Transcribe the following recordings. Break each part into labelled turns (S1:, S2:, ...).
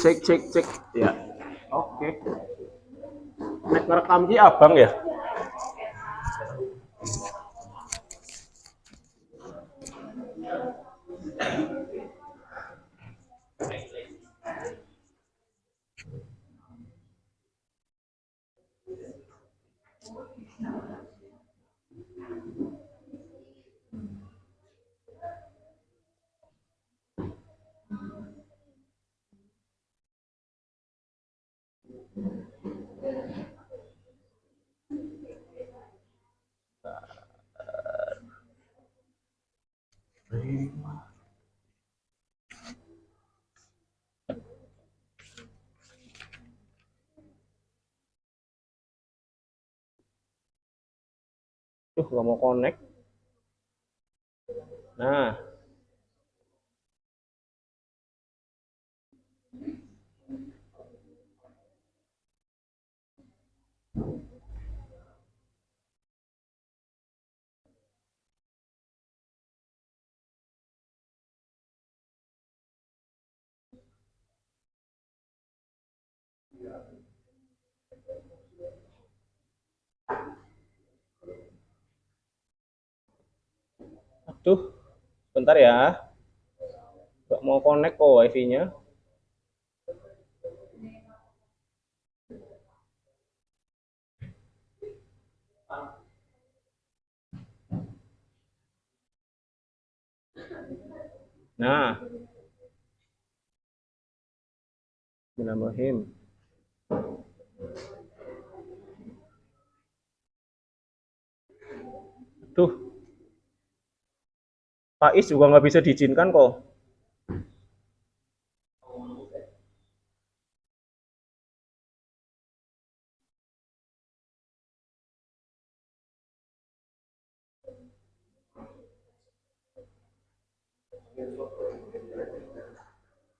S1: cek cek cek ya. Oke. Nek ngerekam ki abang ya. Tuh nggak mau connect. Nah, aduh, bentar ya. Nggak mau connect kok wifi-nya. Nah, Bismillahirrahmanirrahim. Tuh, Pak Is juga nggak bisa diizinkan kok.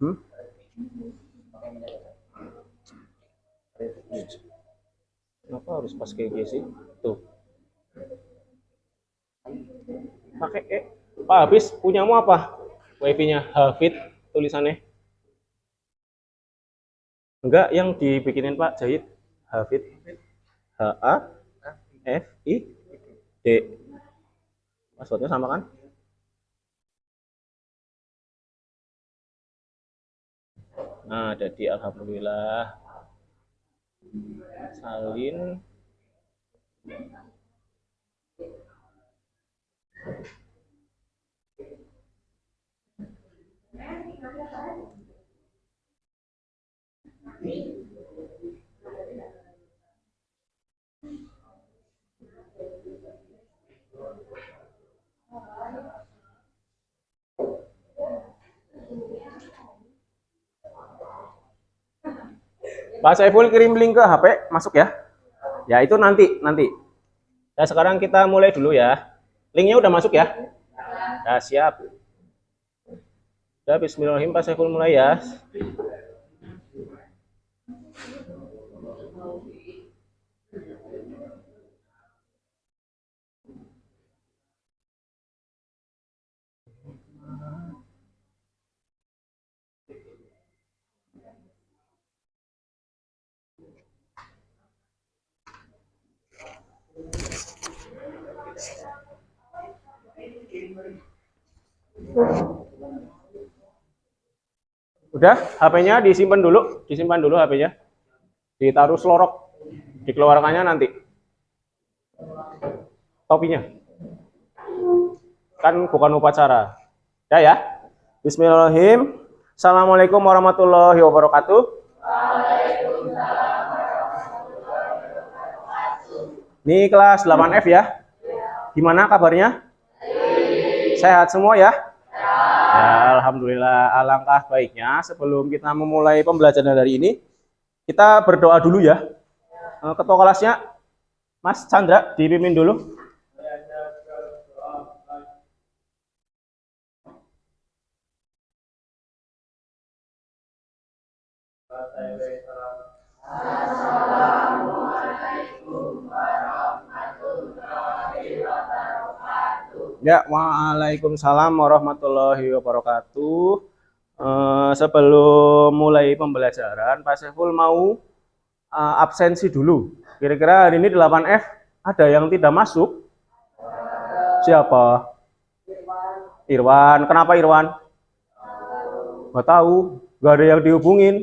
S1: Hmm? Kenapa harus pas kayak gini sih? Tuh. Pakai Pak Habis punyamu apa? Wifi-nya Hafid tulisannya. Enggak, yang dibikinin Pak Jahit. Hafid. H A F I D. Passwordnya sama kan? Nah, jadi alhamdulillah. Salin. Pak Saiful kirim link ke HP, masuk ya. Ya itu nanti. Nah, sekarang kita mulai dulu ya. Linknya udah masuk ya? Nah, siap. Udah, bismillahirrahmanirrahim, Pak Saiful mulai ya. Udah, HP-nya disimpan dulu HP-nya. Ditaruh selorok, dikeluarkannya nanti. Topinya. Kan bukan upacara. Ya ya. Bismillahirrahmanirrahim. Assalamualaikum warahmatullahi wabarakatuh. Ini kelas 8F ya. Gimana kabarnya? Sehat semua ya? Ya, alhamdulillah. Alangkah baiknya sebelum kita memulai pembelajaran hari ini, kita berdoa dulu ya. Ketua kelasnya, Mas Chandra, dipimpin dulu. Ya, waalaikumsalam warahmatullahi wabarakatuh. sebelum mulai pembelajaran, Pak Saiful mau absensi dulu. Kira-kira hari ini 8F ada yang tidak masuk? Siapa? Irwan. Kenapa Irwan? Nggak tahu. Nggak ada yang dihubungin.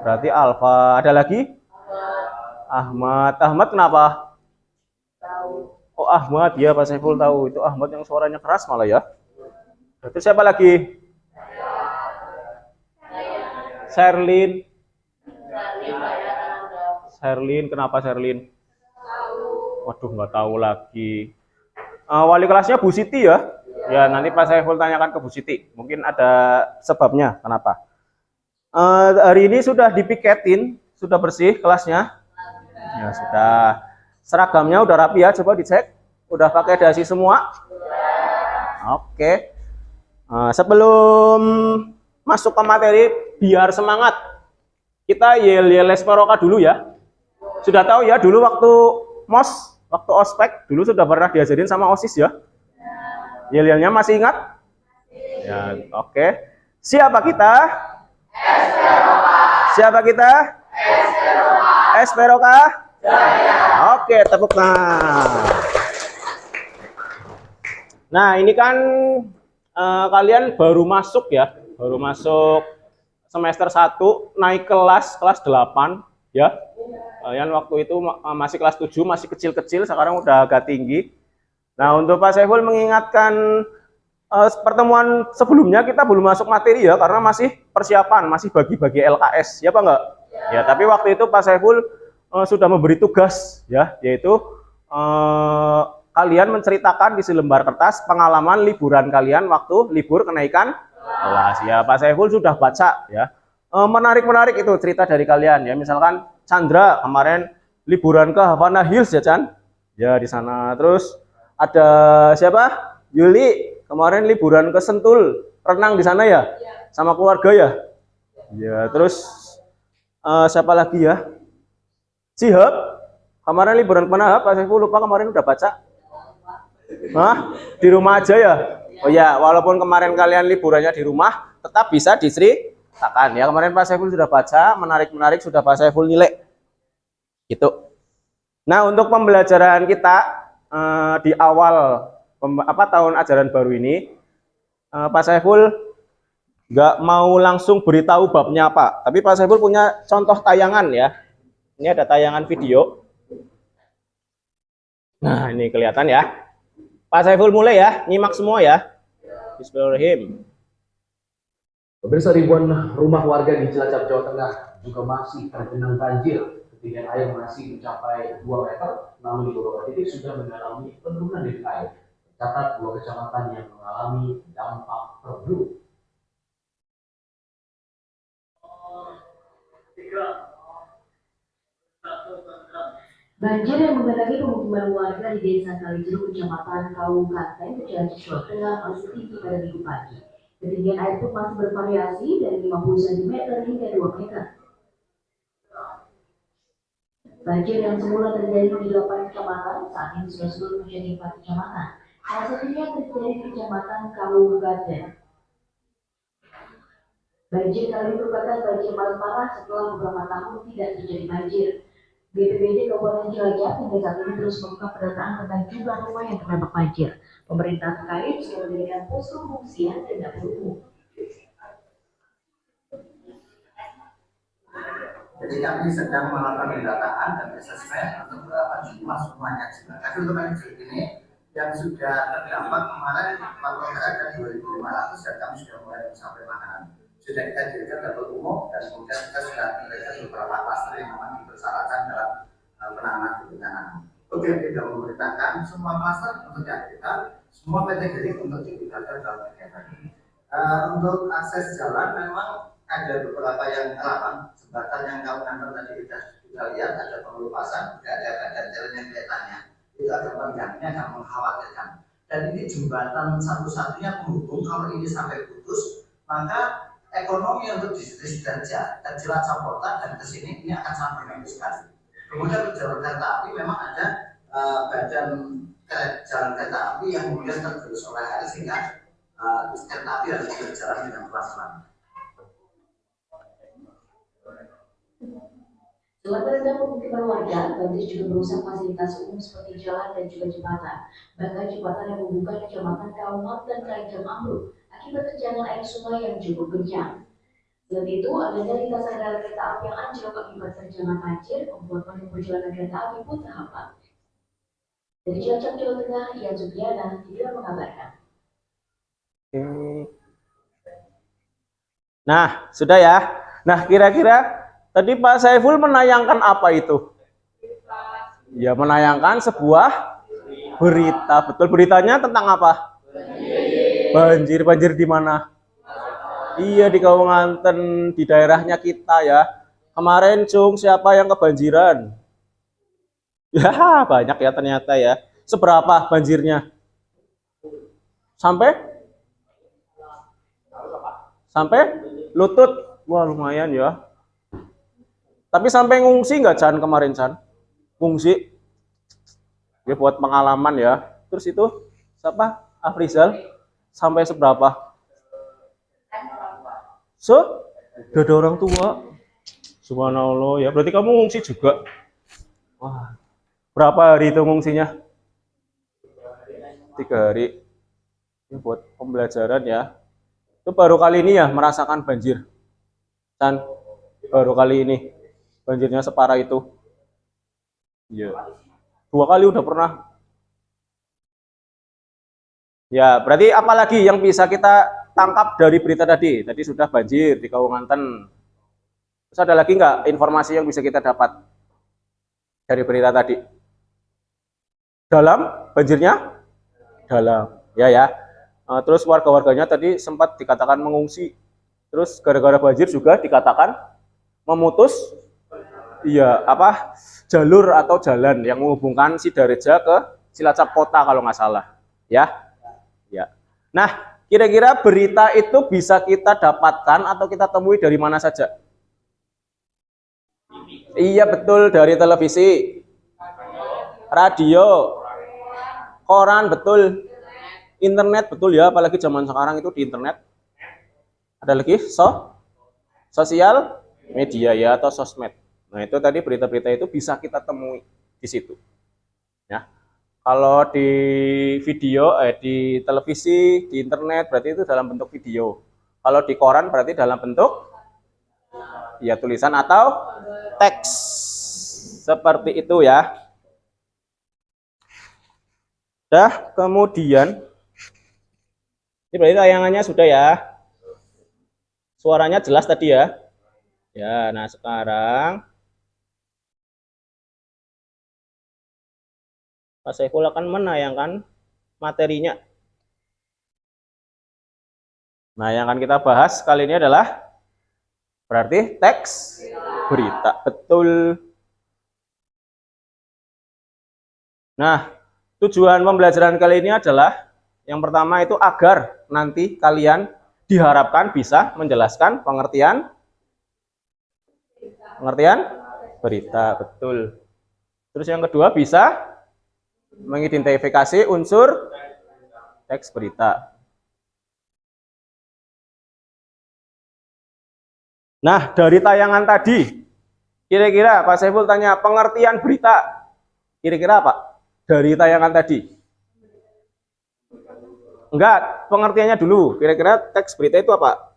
S1: Berarti Alfa. Ada lagi? Ahmad. Ahmad kenapa? Oh Ahmad, ya Pak Saiful tahu. Itu Ahmad yang suaranya keras malah ya. Berarti siapa lagi? Sherlyn. Sherlyn, kenapa Sherlyn? Waduh, nggak tahu lagi. Wali kelasnya Bu Siti ya? Ya, nanti Pak Saiful tanyakan ke Bu Siti. Mungkin ada sebabnya kenapa. Hari ini sudah dipiketin, sudah bersih kelasnya? Ya, sudah. Seragamnya udah rapi ya, coba dicek. Udah pakai dasi semua? Oke. Sebelum masuk ke materi, biar semangat, kita yel-yel Esperoka dulu ya. Sudah tahu ya, dulu waktu MOS, waktu ospek, dulu sudah pernah diajarin sama OSIS ya. Yel-yelnya masih ingat? Ya, oke. Siapa kita? Esperoka. Siapa kita? Esperoka. Esperoka? Jaya. Oke, tepuk tangan. Nah, ini kan kalian baru masuk ya, baru masuk semester 1, naik kelas 8 ya. Kalian waktu itu masih kelas 7, masih kecil-kecil, sekarang udah agak tinggi. Nah, untuk Pak Saiful mengingatkan pertemuan sebelumnya kita belum masuk materi ya, karena masih persiapan, masih bagi-bagi LKS, ya Pak enggak? Ya, tapi waktu itu Pak Saiful sudah memberi tugas ya, yaitu kalian menceritakan di selembar kertas pengalaman liburan kalian waktu libur kenaikan kelas. Ya, Pak Saiful sudah baca ya. Menarik-menarik itu cerita dari kalian ya. Misalkan Chandra kemarin liburan ke Havana Hills ya, Chan. Ya, di sana. Terus ada siapa? Yuli kemarin liburan ke Sentul, renang di sana ya? Sama keluarga ya? Ya, terus siapa lagi ya? Sihab kemarin liburan kemana? Pak Saiful lupa, kemarin udah baca. Hah? Di rumah aja ya? Oh ya, walaupun kemarin kalian liburannya di rumah, tetap bisa diceritakan ya. Kemarin Pak Saiful sudah baca, menarik-menarik, sudah Pak Saiful nilai. Gitu. Nah, untuk pembelajaran kita di awal tahun ajaran baru ini, Pak Saiful nggak mau langsung beritahu babnya apa, tapi Pak Saiful punya contoh tayangan ya. Ini ada tayangan video. Nah, ini kelihatan ya. Pak Saiful mulai ya, nyimak semua ya. Bismillahirrahmanirrahim.
S2: Pemirsa, ribuan rumah warga di Cilacap, Jawa Tengah juga masih tergenang banjir. Ketinggian air masih mencapai 2 meter, namun di beberapa titik sudah mengalami penurunan debit air. Tercatat 2 kecamatan yang mengalami dampak terburuk.
S3: Banjir yang menggenangi pemukiman warga di Desa Kalijeruk, Kecamatan Kabupaten Cilacap, Jawa Tengah masih tinggi pada Minggu pagi. Ketinggian air pun masih bervariasi dari 50 cm hingga 2 meter. Banjir yang semula terjadi di 8 kecamatan saat ini sudah surut menjadi 4 kecamatan. Salah satunya terjadi di Kecamatan Kabupaten. Banjir kali ini merupakan banjir paling parah setelah beberapa tahun tidak terjadi banjir. BPBD Kabupaten Cilacap hingga saat ini terus membuka pendataan tentang jumlah rumah yang terdampak banjir. Pemerintah terkait sudah mendirikan posko pengungsian dan dapur umum.
S4: Jadi kami sedang melakukan pendataan dan assessment untuk berapa jumlah semuanya. Tapi untuk kali ini yang sudah terdampak kemarin kalau ada 2.500 dan kami sudah mulai sampai makanan. Sudah kita dirikan dapur umum dan kemudian kita sudah memberikan beberapa klaster yang memang dipersyaratkan dalam penanganan bencana. Oke, tidak memerintahkan semua klaster untuk kita, semua kategori untuk digunakan dalam kegiatan ini. Untuk akses jalan memang ada beberapa yang rawan, jembatan yang kau kantor tadi kita lihat ada pengelupasan, tidak ada badan jalan yang kelihatannya, itu agak mengganggu, agak mengkhawatirkan. Dan ini jembatan satu-satunya penghubung, kalau ini sampai putus, maka ekonomi untuk distrik Cilacap dan Cilacap Kota dan ke sini ini akan sangat bergantung sekali. Kemudian untuk jalur kereta api memang ada badan jalan kereta api yang kemudian tergerus oleh air sehingga kereta api harus berjalan dengan pelan-pelan.
S3: Selain merendam pemukiman warga, banjir juga merusak fasilitas umum seperti jalan dan juga jembatan. Bahkan jembatan yang menghubungkan kecamatan Kauman dan Kalijam ambruk akibat terjangan air sungai yang cukup kencang. Selain itu, adanya lintasan rel kereta api yang anjlok akibat terjangan banjir membuat perjalanan kereta api pun terhambat. Dari Cilacap, Jawa Tengah, Ian Sugiana tidak mengabarkan.
S1: Nah, sudah ya. Nah, kira-kira tadi Pak Saiful menayangkan apa itu? Ya, menayangkan sebuah berita. Betul, beritanya tentang apa? Banjir. Banjir di mana? Iya, di Kabupaten, di daerahnya kita ya. Kemarin, Cung, siapa yang kebanjiran? Ya, banyak ya ternyata ya. Seberapa banjirnya? Sampai lutut. Wah, lumayan ya. Tapi sampai ngungsi nggak, Chan, kemarin, Chan? Ngungsi. Ya, buat pengalaman ya. Terus itu, siapa? Afrizal. Sampai seberapa? Udah ada orang tua. Subhanallah ya. Berarti kamu ngungsi juga. Wah. Berapa hari itu ngungsinya? 3 hari. Ini buat pembelajaran ya. Itu baru kali ini ya merasakan banjir. Dan baru kali ini banjirnya separah itu. Iya. 2 kali udah pernah. Ya, berarti apalagi yang bisa kita tangkap dari berita tadi? Tadi sudah banjir di Kabupaten. Terus ada lagi nggak informasi yang bisa kita dapat dari berita tadi? Dalam banjirnya? Dalam. Ya. Terus warga-warganya tadi sempat dikatakan mengungsi. Terus gara-gara banjir juga dikatakan memutus jalur atau jalan yang menghubungkan Sidareja ke Cilacap Kota kalau nggak salah. Ya. Nah, kira-kira berita itu bisa kita dapatkan atau kita temui dari mana saja? Iya, betul, dari televisi, radio, koran, betul. Internet, betul ya, apalagi zaman sekarang itu di internet. Ada lagi? Sosial media ya, atau sosmed. Nah, itu tadi berita-berita itu bisa kita temui di situ. Ya. Kalau di video, di televisi, di internet, berarti itu dalam bentuk video. Kalau di koran berarti dalam bentuk ya tulisan atau teks. Seperti itu ya. Dah, kemudian ini berarti tayangannya sudah ya. Suaranya jelas tadi ya. Ya, nah sekarang Pak Saiful akan menayangkan materinya. Nah, yang akan kita bahas kali ini adalah berarti teks berita. Betul. Nah, tujuan pembelajaran kali ini adalah yang pertama itu agar nanti kalian diharapkan bisa menjelaskan pengertian berita, betul. Terus yang kedua bisa mengidentifikasi unsur teks berita. Nah, dari tayangan tadi, kira-kira Pak Saiful tanya pengertian berita. Kira-kira apa? Dari tayangan tadi. Enggak, pengertiannya dulu. Kira-kira teks berita itu apa?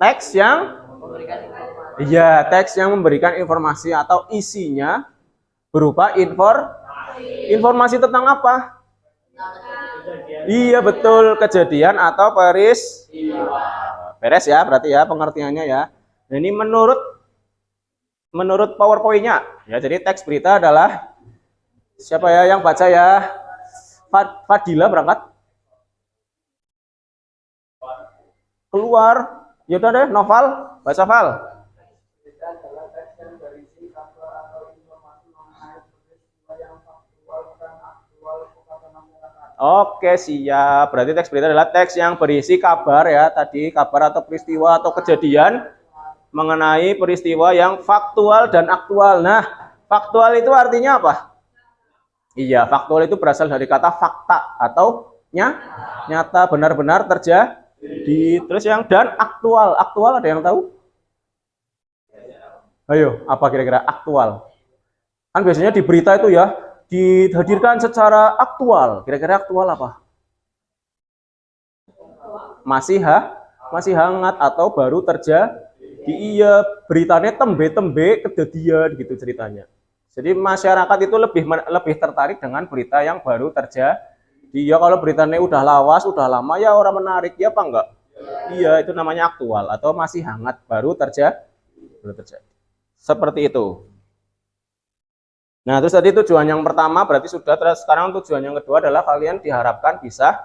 S1: Teks yang teks yang memberikan informasi atau isinya berupa informasi tentang apa? Iya, betul, kejadian atau beres ya, berarti ya pengertiannya ya. Nah, ini menurut PowerPoint-nya ya. Jadi teks berita adalah siapa ya yang baca ya? Fadila berangkat. Keluar. Ya udah deh, Noval, baca Val. Oke, siap. Berarti teks berita adalah teks yang berisi kabar ya, tadi kabar atau peristiwa atau kejadian mengenai peristiwa yang faktual dan aktual. Nah, faktual itu artinya apa? Iya, faktual itu berasal dari kata fakta atau nyata, benar-benar Terus yang dan aktual. Aktual ada yang tahu? Ayo, apa kira-kira aktual? Kan biasanya di berita itu ya dihadirkan secara aktual. Kira-kira aktual apa? Masih hangat atau baru terjadi. Iya, beritanya tembe-tembe kejadian gitu ceritanya. Jadi masyarakat itu lebih tertarik dengan berita yang baru terjadi. Ya kalau beritanya udah lawas, udah lama ya orang menarik ya apa enggak? Iya, itu namanya aktual atau masih hangat baru terjadi. Seperti itu. Nah, terus tadi tujuan yang pertama berarti sudah, terus sekarang tujuan yang kedua adalah kalian diharapkan bisa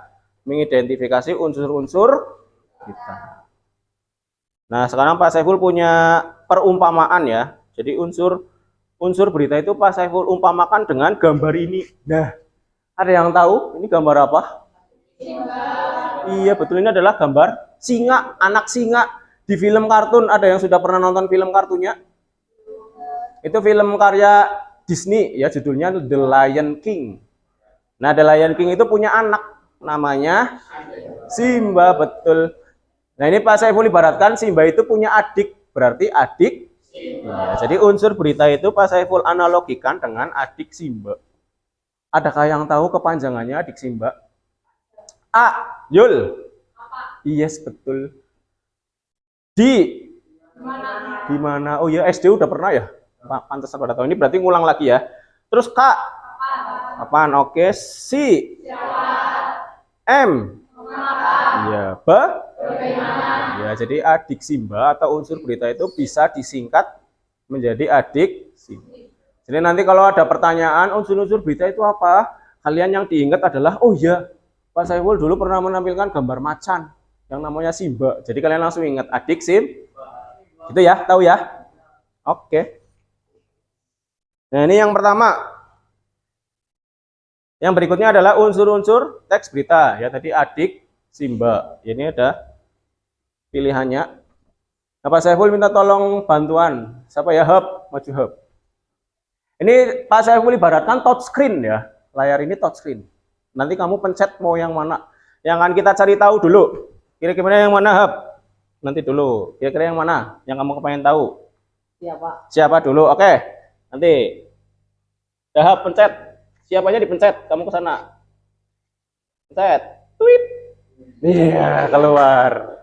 S1: mengidentifikasi unsur-unsur kita. Nah, sekarang Pak Saiful punya perumpamaan ya. Jadi unsur berita itu Pak Saiful umpamakan dengan gambar ini. Nah, ada yang tahu ini gambar apa? Singa. Iya, betul, ini adalah gambar singa, anak singa di film kartun. Ada yang sudah pernah nonton film kartunnya? Itu film karya Disney ya, judulnya The Lion King. Nah, The Lion King itu punya anak namanya Simba, betul. Nah, ini Pak Saiful ibaratkan Simba itu punya adik, berarti adik. Ya, jadi unsur berita itu Pak Saiful analogikan dengan adik Simba. Adakah yang tahu kepanjangannya adik Simba? A. Yul. Yes, betul. Di mana? Oh ya, SD udah pernah ya? Pantesan pada tahun ini berarti ngulang lagi ya. Terus K. Apaan? Oke. Si. M. Ya, B. Ya, jadi adik Simba atau unsur berita itu bisa disingkat menjadi adik Simba. Jadi nanti kalau ada pertanyaan unsur-unsur berita itu apa? Kalian yang diingat adalah, oh iya, Pak Saiful dulu pernah menampilkan gambar macan yang namanya Simba. Jadi kalian langsung ingat adik Simba. Itu ya, tahu ya? Oke. Nah, ini yang pertama. Yang berikutnya adalah unsur-unsur teks berita. Ya, tadi adik Simba. Ini ada pilihannya. Nah, Pak Saiful minta tolong bantuan. Siapa ya? Hub, maju Hub. Ini Pak Saiful ibaratkan touchscreen ya. Layar ini touchscreen. Nanti kamu pencet mau yang mana. Yang akan kita cari tahu dulu. Kira-kira yang mana Hub? Nanti dulu. Kira-kira yang mana? Yang kamu kepengen tahu? Siapa dulu? Oke. Nanti. Hub, pencet. Siapanya dipencet. Kamu ke sana. Pencet. Tweet. Iya, keluar.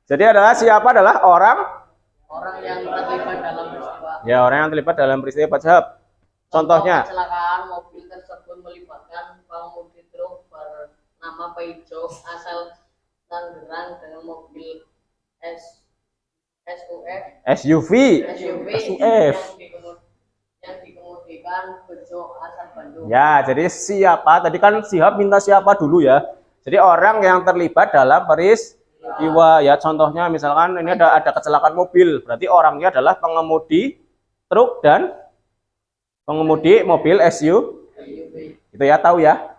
S1: Jadi siapa adalah orang
S5: yang terlibat dalam peristiwa.
S1: Ya, orang yang terlibat dalam peristiwa Pak Jahab. Contohnya,
S5: Kecelakaan mobil tersebut melibatkan pengemudi truk bernama Peugeot asal Tangerang dengan mobil
S1: SUV.
S5: yang dikemudikan Peugeot asal Bandung.
S1: Ya, jadi siapa? Tadi kan Sihab minta siapa dulu ya. Jadi orang yang terlibat dalam peristiwa ya, contohnya misalkan ini ada kecelakaan mobil, berarti orangnya adalah pengemudi truk dan pengemudi mobil SUV. Itu ya, tahu ya.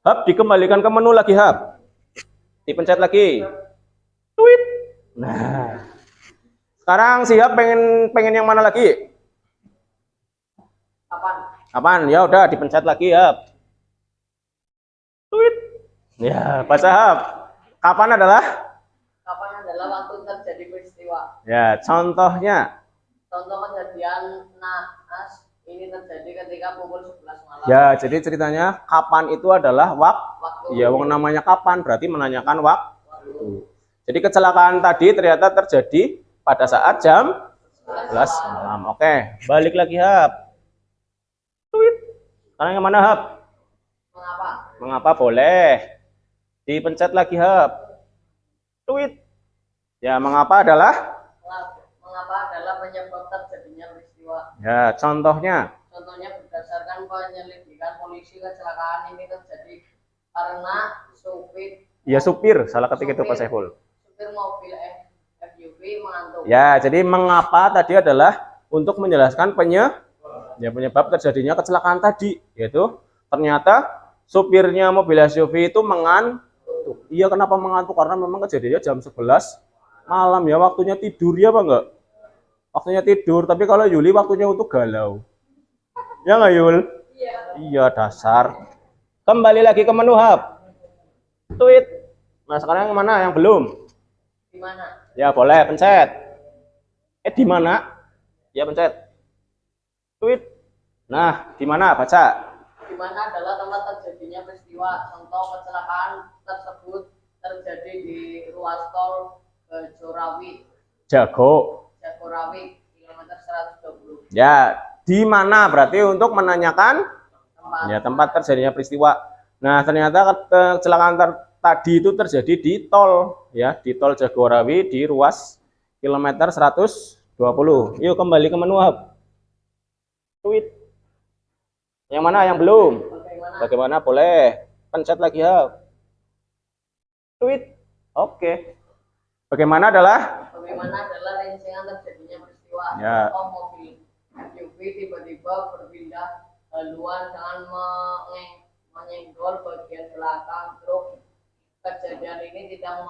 S1: Hub, dikembalikan ke menu lagi Hub. Dipencet lagi. Tweet. Nah. Sekarang Sihab pengen yang mana lagi? Kapan? Ya udah dipencet lagi Hub. Tweet. Ya, Pak Sahab. Kapan adalah
S5: waktu terjadi peristiwa.
S1: Ya, contohnya.
S5: Contoh kejadian naas ini terjadi ketika pukul 11 malam.
S1: Ya, jadi ceritanya kapan itu adalah waktu. Ya, wong namanya kapan berarti menanyakan waktu. Jadi kecelakaan tadi ternyata terjadi pada saat jam 11 malam. Oke, balik lagi Hub. Tweet. Sekarang yang mana Hub? Mengapa boleh. Dipencet lagi Hub. Tweet. Ya, mengapa adalah
S5: penyebab terjadinya peristiwa.
S1: Ya, contohnya
S5: Berdasarkan penyelidikan polisi, kecelakaan ini terjadi karena
S1: supir salah ketik itu Pak Saiful.
S5: Supir mobil SUV mengantuk.
S1: Ya, jadi mengapa tadi adalah untuk menjelaskan penyebab terjadinya kecelakaan tadi, yaitu ternyata supirnya mobil SUV itu mengantuk. Iya, kenapa mengantuk? Karena memang kejadiannya jam 11 malam ya, waktunya tidur ya Pak enggak? Waktunya tidur, tapi kalau Yuli waktunya untuk galau. Ya nggak Yul? Iya, dasar. Kembali lagi ke menu Hub. Tweet. Nah, sekarang yang mana? Yang belum?
S5: mana?
S1: Ya, boleh pencet. Di mana? Ya, pencet. Tweet. Nah, di mana? Baca.
S5: Di mana adalah tempat terjadinya peristiwa. Contoh kecelakaan tersebut terjadi di ruas tol Jagorawi kilometer 120.
S1: Ya, di mana berarti untuk menanyakan
S5: Tempat.
S1: ya tempat terjadinya peristiwa. Nah, ternyata kecelakaan tadi itu terjadi di tol ya, di tol Jagorawi di ruas kilometer 120. Yuk kembali ke menu hub. Tweet. Yang mana yang belum? Bagaimana? Boleh. Pencet lagi hub. Tweet. Oke. Bagaimana adalah
S5: rincian terjadinya peristiwa.
S1: Ya.
S5: Contoh mobil SUV tiba-tiba berpindah haluan dengan menyenggol bagian belakang truk. Kejadian ini tidak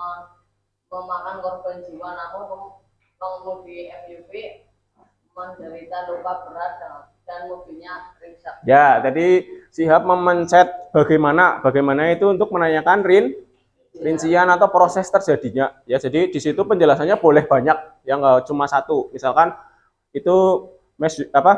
S5: memakan korban jiwa, namun pengemudi SUV menderita luka berat dan mobilnya ringsek.
S1: Ya, tadi Sihab memencet bagaimana itu untuk menanyakan rincian atau proses terjadinya. Ya, jadi di situ penjelasannya boleh banyak, ya nggak cuma satu. Misalkan itu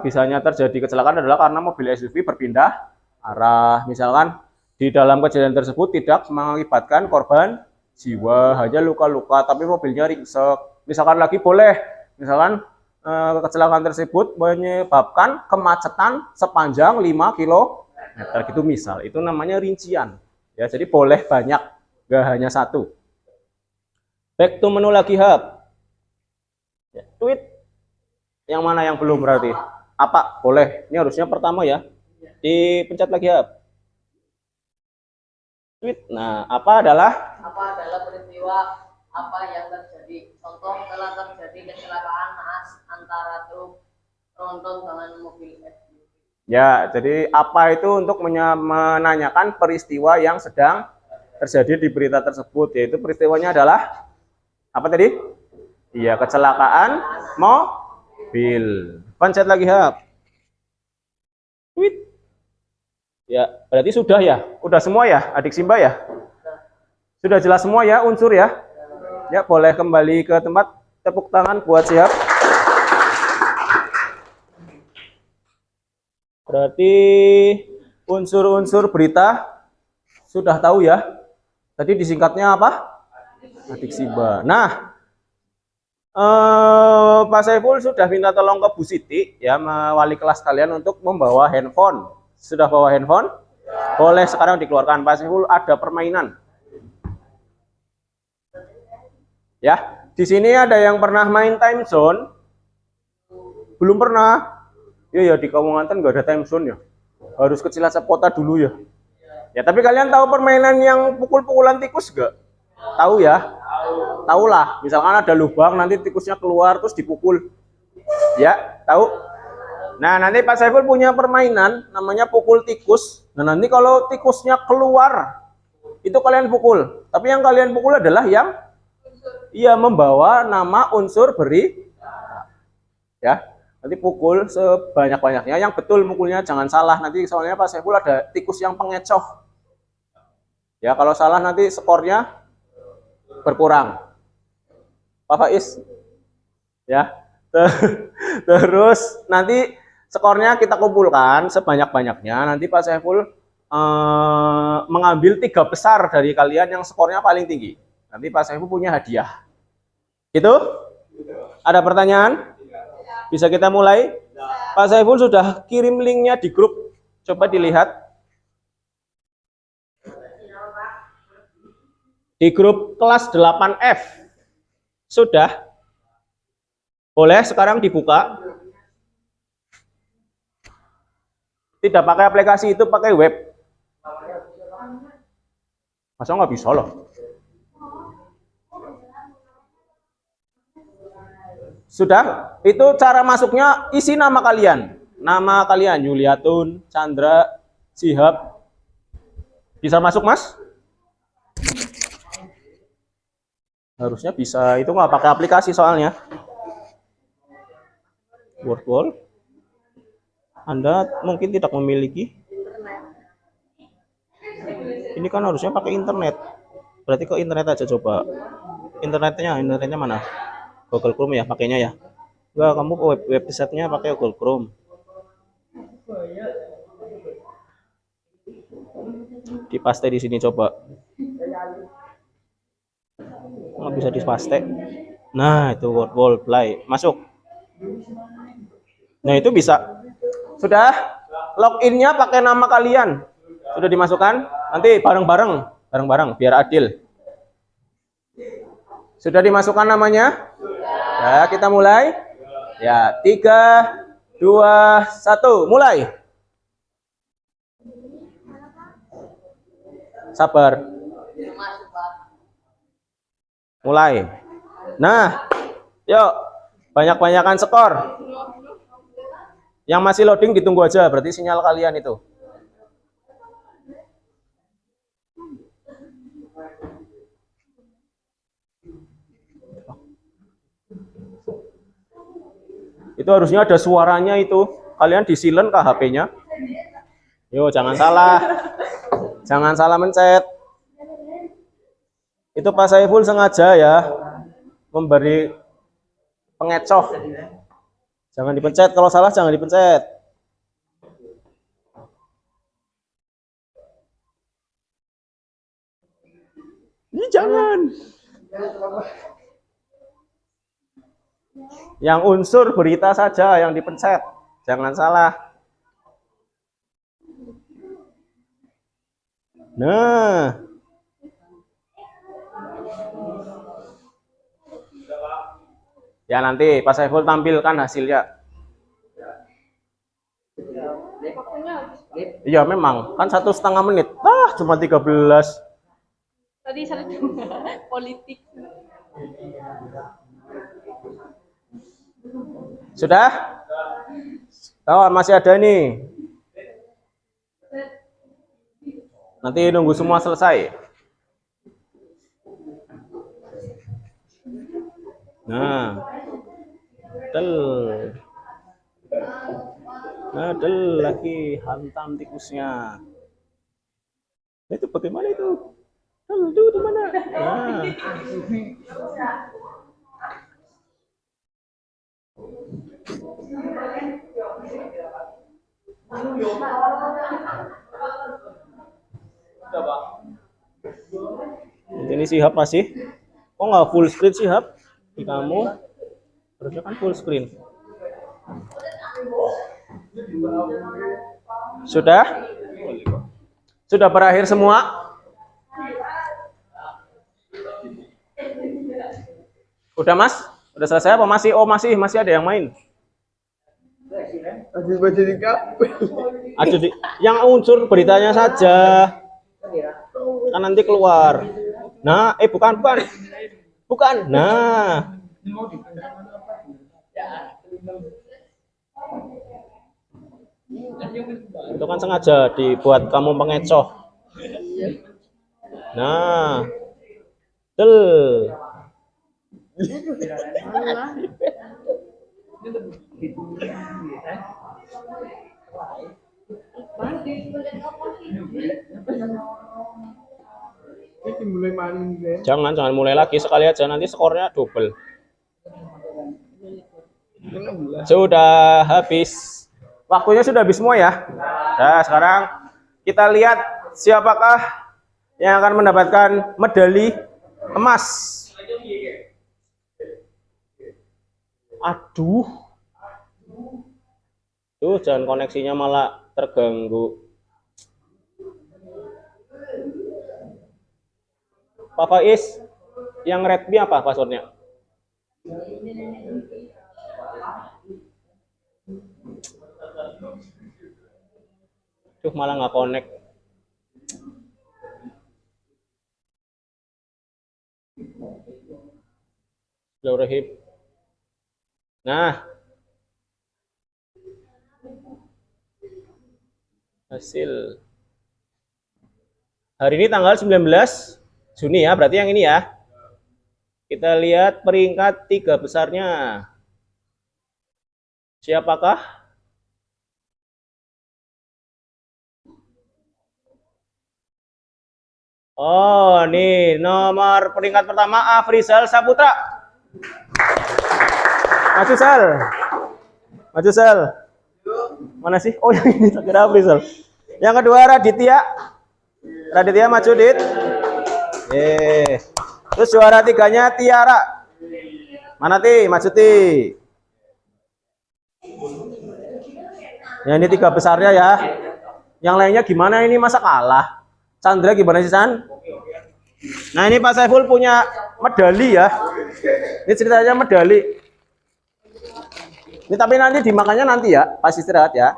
S1: bisanya terjadi kecelakaan adalah karena mobil SUV berpindah arah. Misalkan di dalam kejadian tersebut tidak mengakibatkan korban jiwa, hanya luka-luka, tapi mobilnya ringsek. Misalkan lagi boleh, misalkan kecelakaan tersebut menyebabkan kemacetan sepanjang 5 kilometer gitu misal. Itu namanya rincian. Ya, jadi boleh banyak, nggak hanya satu. Back to menu lagi hub. Ya, tweet. Yang mana yang belum berarti? Apa? Boleh. Ini harusnya pertama ya. Dipencet lagi hub. Tweet. Nah, apa adalah
S5: peristiwa apa yang terjadi? Contoh, telah terjadi kecelakaan naas antara truk tronton dengan mobil SUV.
S1: Ya, jadi apa itu untuk menanyakan peristiwa yang sedang terjadi di berita tersebut, yaitu peristiwanya adalah apa tadi? Iya, kecelakaan mobil. Pencet lagi hub. Tweet. Ya, berarti sudah ya? Udah semua ya, adik Simba ya? Sudah jelas semua ya unsur ya? Ya, boleh kembali ke tempat. Tepuk tangan buat Sihab. Berarti unsur-unsur berita sudah tahu ya. Tadi disingkatnya apa? Adik Simba. Nah, Pak Saiful sudah minta tolong ke Bu Siti ya, wali kelas kalian untuk membawa handphone. Sudah bawa handphone? Boleh sekarang dikeluarkan. Pak Saiful ada permainan. Ya, di sini ada yang pernah main time zone? Belum pernah? Ya, di Kamunganten nggak ada time zone ya. Harus ke Cilacap kota dulu ya. Ya, tapi kalian tahu permainan yang pukul-pukulan tikus nggak? Tahu ya? Tahu lah. Misalkan ada lubang, nanti tikusnya keluar terus dipukul. Ya, tahu? Nah, nanti Pak Saiful punya permainan namanya pukul tikus. Nah, nanti kalau tikusnya keluar, itu kalian pukul. Tapi yang kalian pukul adalah yang membawa nama unsur beri. Ya, nanti pukul sebanyak-banyaknya. Yang betul mukulnya jangan salah. Nanti soalnya Pak Saiful ada tikus yang pengecoh. Ya, kalau salah nanti skornya berkurang. Pak Faiz. Ya. Terus nanti skornya kita kumpulkan sebanyak-banyaknya. Nanti Pak Saiful mengambil 3 besar dari kalian yang skornya paling tinggi. Nanti Pak Saiful punya hadiah. Gitu? Ada pertanyaan? Bisa kita mulai? Pak Saiful sudah kirim linknya di grup. Coba dilihat. Di grup kelas 8F. Sudah? Boleh sekarang dibuka? Tidak pakai aplikasi itu, pakai web. Masa nggak bisa loh? Sudah? Itu cara masuknya, isi nama kalian. Nama kalian, Yuliatun, Chandra, Sihab. Bisa masuk, Mas? Harusnya bisa. Itu nggak pakai aplikasi soalnya. Wordwall. Anda mungkin tidak memiliki. Ini kan harusnya pakai internet. Berarti ke internet aja coba. internetnya mana? Google Chrome ya pakainya ya? Enggak, kamu websitenya pakai Google Chrome. Dipaste di sini coba. Nggak bisa dipaste. Nah, itu word play masuk. Nah, itu bisa. Sudah? Loginnya pakai nama kalian. Sudah dimasukkan? Nanti bareng-bareng biar adil. Sudah dimasukkan namanya? Ya, kita mulai. Ya, 3, 2, 1, mulai. Sabar.
S5: Masuk, Pak.
S1: Mulai. Nah, yuk. Banyak-banyakan skor. Yang masih loading ditunggu aja, berarti sinyal kalian itu. Itu harusnya ada suaranya itu. Kalian di silent kah HP-nya? Yo, jangan salah. Jangan salah mencet. Itu Pak Saiful sengaja ya memberi pengecoh. Jangan dipencet, kalau salah jangan dipencet. Ini jangan. Yang unsur berita saja yang dipencet. Jangan salah. Nah. Ya nanti Pak Saiful tampilkan hasilnya. Iya memang, kan 1,5 menit. Cuma 13.
S5: Tadi saya politik.
S1: Sudah? Oh, masih ada nih. Nanti nunggu semua selesai. Nah. Lagi hantam tikusnya. Itu bagaimana itu? Itu di mana? Nah. Ini Sihab masih. Kok nggak full screen Sihab? Di kamu harusnya kan full screen. Sudah? Sudah berakhir semua? Udah Mas? Udah selesai apa masih? Oh masih ada yang main. Yang unsur beritanya saja. Kan nanti keluar. Nah, bukan. Nah. Itu kan sengaja dibuat kamu pengecoh. Nah. Jangan mulai lagi sekali aja, nanti skornya double. Sudah habis. Waktunya sudah habis semua ya. Nah, sekarang kita lihat siapakah yang akan mendapatkan medali emas. Aduh. Tuh, jangan koneksinya malah terganggu. Pak Faiz, yang Redmi apa passwordnya? Tuh, malah nggak connect. Bismillahirrahmanirrahim. Nah, hasil hari ini tanggal 19 Juni ya, berarti yang ini ya. Kita lihat peringkat 3 besarnya. Siapakah? Oh, nih nomor peringkat pertama Afrizal Saputra. Maju Sal. Maju Sal. Mana sih? Oh, yang ini tak kira Afrizal. Yang kedua Raditya. Raditya maju Dit. Terus juara tiganya Tiara. Mana Ti? Maju Ti. Ya ini tiga besarnya ya. Yang lainnya gimana ini masa kalah? Chandra gimana sih San? Nah ini Pak Saiful punya medali ya. Ini ceritanya medali. Ini tapi nanti dimakannya nanti ya, pas istirahat ya.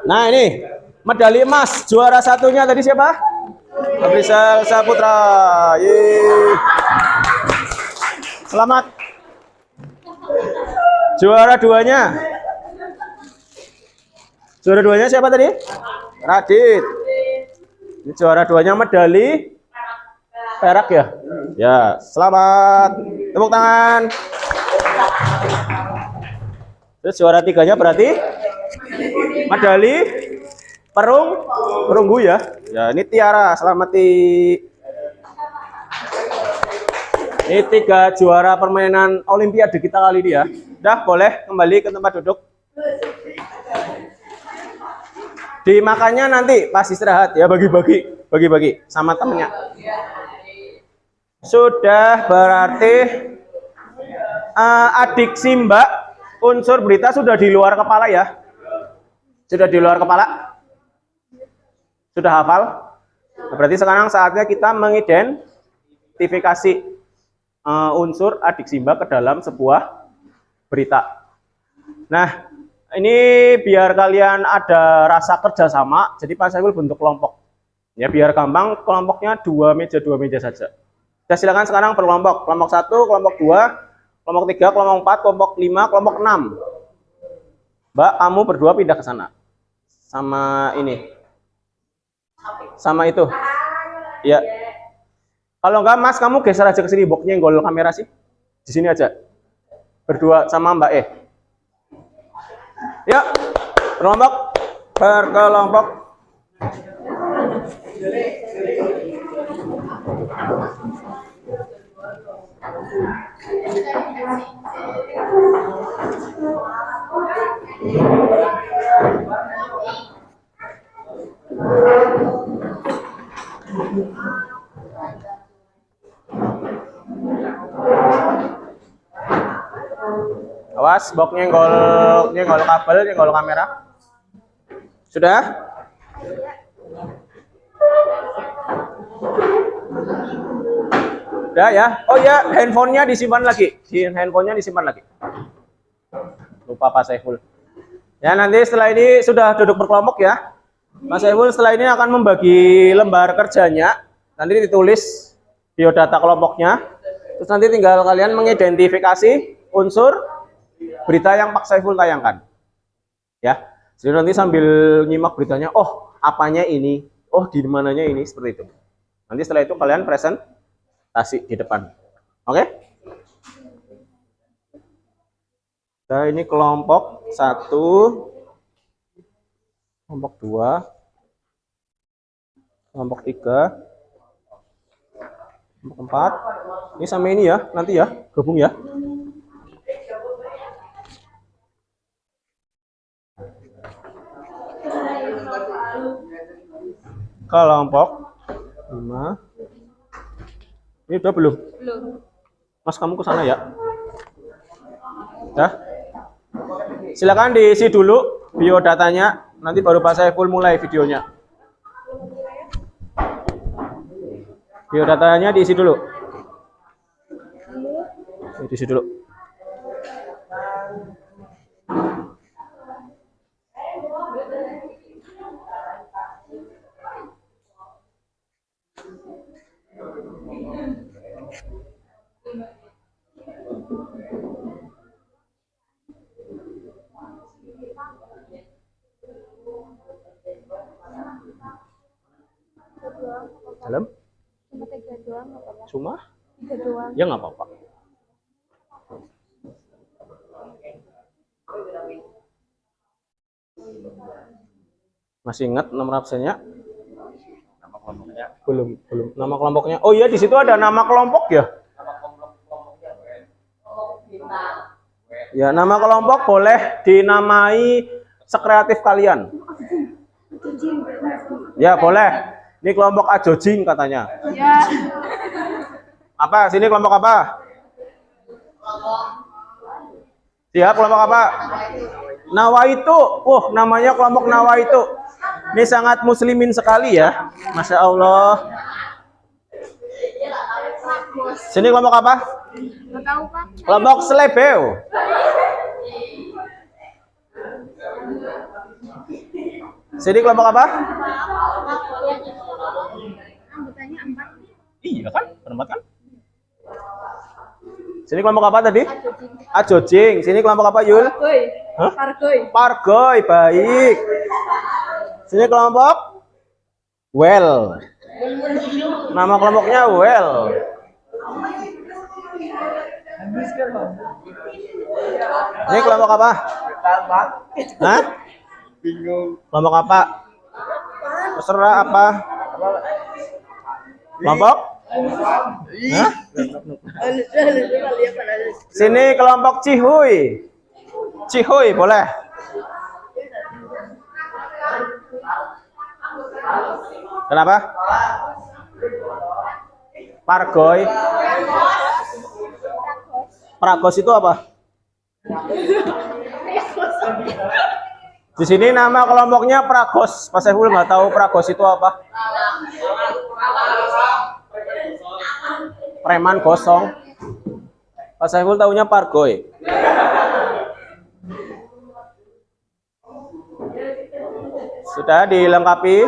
S1: Nah ini medali emas juara satunya tadi siapa? Afrizal Saputra. Yeay. Selamat. Juara duanya. Juara duanya siapa tadi? Radit. Ini juara duanya medali perak ya. Ya, selamat. Tepuk tangan. Terus juara tiganya berarti medali perunggu ya. Ya, ini Tiara, selamat Ti. Ini tiga juara permainan Olimpiade kita kali ini ya. Udah boleh kembali ke tempat duduk. Dimakannya nanti pas istirahat ya, bagi-bagi sama temennya. Sudah berarti adik Simba unsur berita sudah di luar kepala ya. Sudah di luar kepala. Sudah hafal. Berarti sekarang saatnya kita mengidentifikasi unsur adik Simba ke dalam sebuah berita. Nah, ini biar kalian ada rasa kerjasama, jadi Pak Saiful bentuk kelompok. Ya biar gampang, kelompoknya 2 meja saja. Kita silakan sekarang berkelompok. Kelompok 1, kelompok 2, kelompok 3, kelompok 4, kelompok 5, kelompok 6. Mbak, kamu berdua pindah ke sana. Sama ini. Sama itu. Ya. Kalau enggak, Mas, kamu geser aja ke sini, boxnya nyenggol kamera sih. Di sini aja. Berdua sama Mbak E. Yuk, berkelompok. Awas, box nyenggol kabel, nyenggol kamera. Sudah? Udah ya. Oh ya, handphonenya disimpan lagi. Handphonenya disimpan lagi. Lupa Pak Saiful. Ya nanti setelah ini sudah duduk berkelompok ya. Pak Saiful setelah ini akan membagi lembar kerjanya. Nanti ditulis biodata kelompoknya. Terus nanti tinggal kalian mengidentifikasi unsur berita yang Pak Saiful tayangkan. Ya. Jadi nanti sambil nyimak beritanya, oh apanya ini, oh di mananya ini, seperti itu. Nanti setelah itu kalian presentasi di depan. Oke? Nah, ini kelompok 1, kelompok 2, kelompok 3, kelompok 4. Ini sama ini ya, nanti ya, gabung ya. Kelompok 5. Ini udah belum? Belum. Mas, kamu ke sana ya. Dah. Silakan diisi dulu biodatanya, nanti baru Pak Saiful mulai videonya. Biodatanya diisi dulu. Diisi dulu. Dalam?
S6: Cuma 3 doang nggak apa-apa.
S1: Cuma?
S6: 3 doang.
S1: Ya nggak apa-apa. Masih ingat nomor absennya? Nama kelompoknya? Belum. Nama kelompoknya. Oh iya, di situ ada nama kelompok ya? Ya, nama kelompok boleh dinamai sekreatif kalian. Ya, boleh. Ini kelompok Ajojing katanya.
S6: Ya.
S1: Apa? Sini kelompok apa? Siap, kelompok apa? Nawaitu. Namanya kelompok Nawaitu. Ini sangat muslimin sekali ya. Masya Allah. Sini kelompok apa?
S6: Nggak tahu Pak.
S1: Kelompok Slebeo. Sini kelompok apa?
S6: Anggotanya 4.
S1: Iya kan? Berempat kan? Sini kelompok apa tadi? Ajojing. Sini kelompok apa, Yul?
S6: Pargoy.
S1: Hah?
S6: Pargoy.
S1: Pargoy, baik. Sini kelompok Well. Nama kelompoknya Well. Ini kelompok apa? Hah? Bingung. Kelompok apa? Terserah apa? Kelompok? Hah? Sini kelompok Cihuy. Cihuy boleh. Kenapa? Pargoy. Pragos itu apa? Di sini nama kelompoknya Pragos. Pak Saiful nggak tahu Pragos itu apa? Preman gosong. Pak Saiful tahunya Pargoy. Sudah dilengkapi?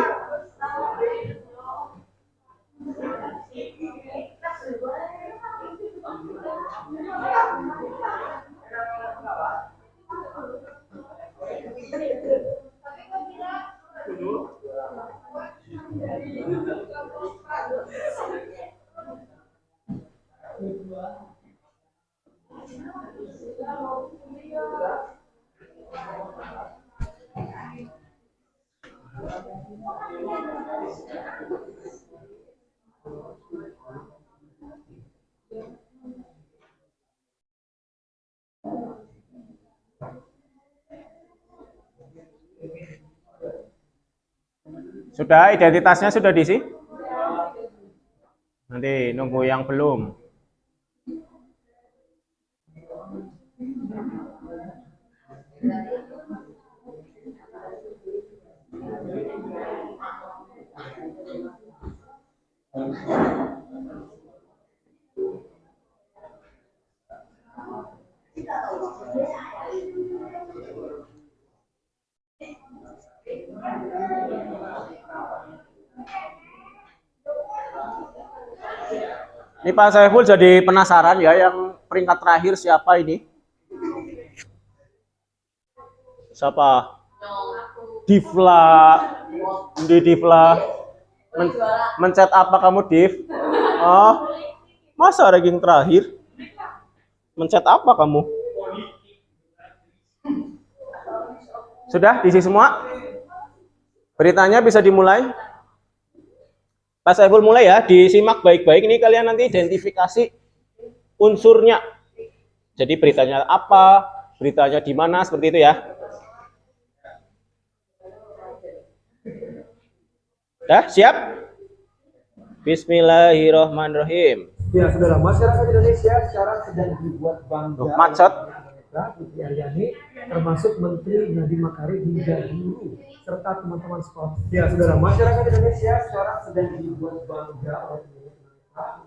S1: Sudah, identitasnya sudah diisi? Nanti nunggu yang belum. Ini Pak Saiful jadi penasaran ya, yang peringkat terakhir siapa ini? Siapa? Divla. Di Divla. Mencet apa kamu, Div? Oh, masa ranking terakhir? Mencet apa kamu? Sudah diisi semua? Beritanya bisa dimulai? Pak Saiful mulai ya, disimak baik-baik. Ini kalian nanti identifikasi unsurnya. Jadi beritanya apa, beritanya di mana, seperti itu ya. Dah, siap? Bismillahirrahmanirrahim.
S7: Ya, saudara, masyarakat Indonesia sekarang sedang dibuat bangga.
S1: Macet.
S7: Putri Aryani, termasuk Menteri Nadiem Makarim hingga guru serta teman-teman sekolah. Ya, saudara, masyarakat Indonesia sekarang sedang dibuat bangga oleh Putri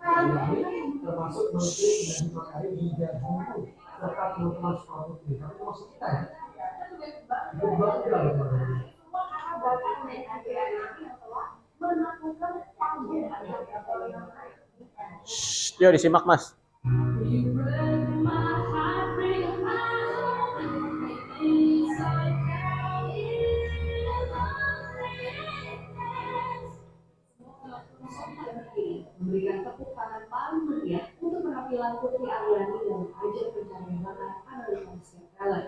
S7: Aryani, termasuk Menteri Nadiem Makarim hingga guru serta teman-teman sekolah. Tapi maksud kita ya, berbangga loh.
S1: Yuk disimak, Mas.
S3: Memberikan tepuk tangan paling meriah untuk penampilan Putri Aryani dalam ajang pencarian bakat analisa setiap kala.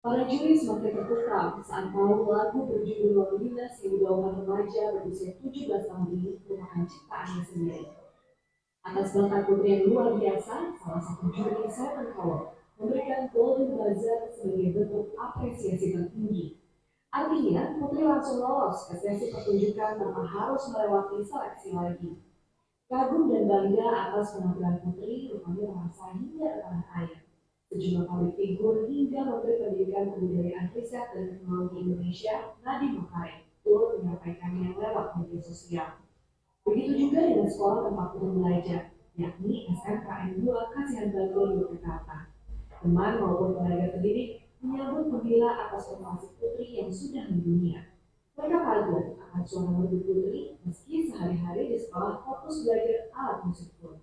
S3: Para juri semakin terpukau saat tahu lagu berjudul Loneliness yang dibawakan remaja berusia 17 tahun ini merupakan ciptaannya sendiri. Atas bakat putri yang luar biasa, salah satu juri Seven Color memberikan Golden Buzzer sebagai bentuk apresiasi tertinggi. Artinya, putri langsung lolos ke sesi pertunjukan tanpa harus melewati seleksi lagi. Kagum dan bangga atas penampilan putri, rupanya merasa hingga ke tanah air. Sejumlah publik figur hingga Menteri Pendidikan Kebudayaan Riset dan Teknologi Indonesia, Nadiem Makarim, turut menyampaikannya lewat media sosial. Begitu juga dengan sekolah tempat putri belajar, yakni SMKN 2 Kasihan Bagol Yogyakarta. Teman maupun tenaga pendidik menyambut gembira atas prestasi putri yang sudah mendunia. Mereka kagum akan suara merdu putri meski sehari-hari di sekolah fokus belajar alat musik pun.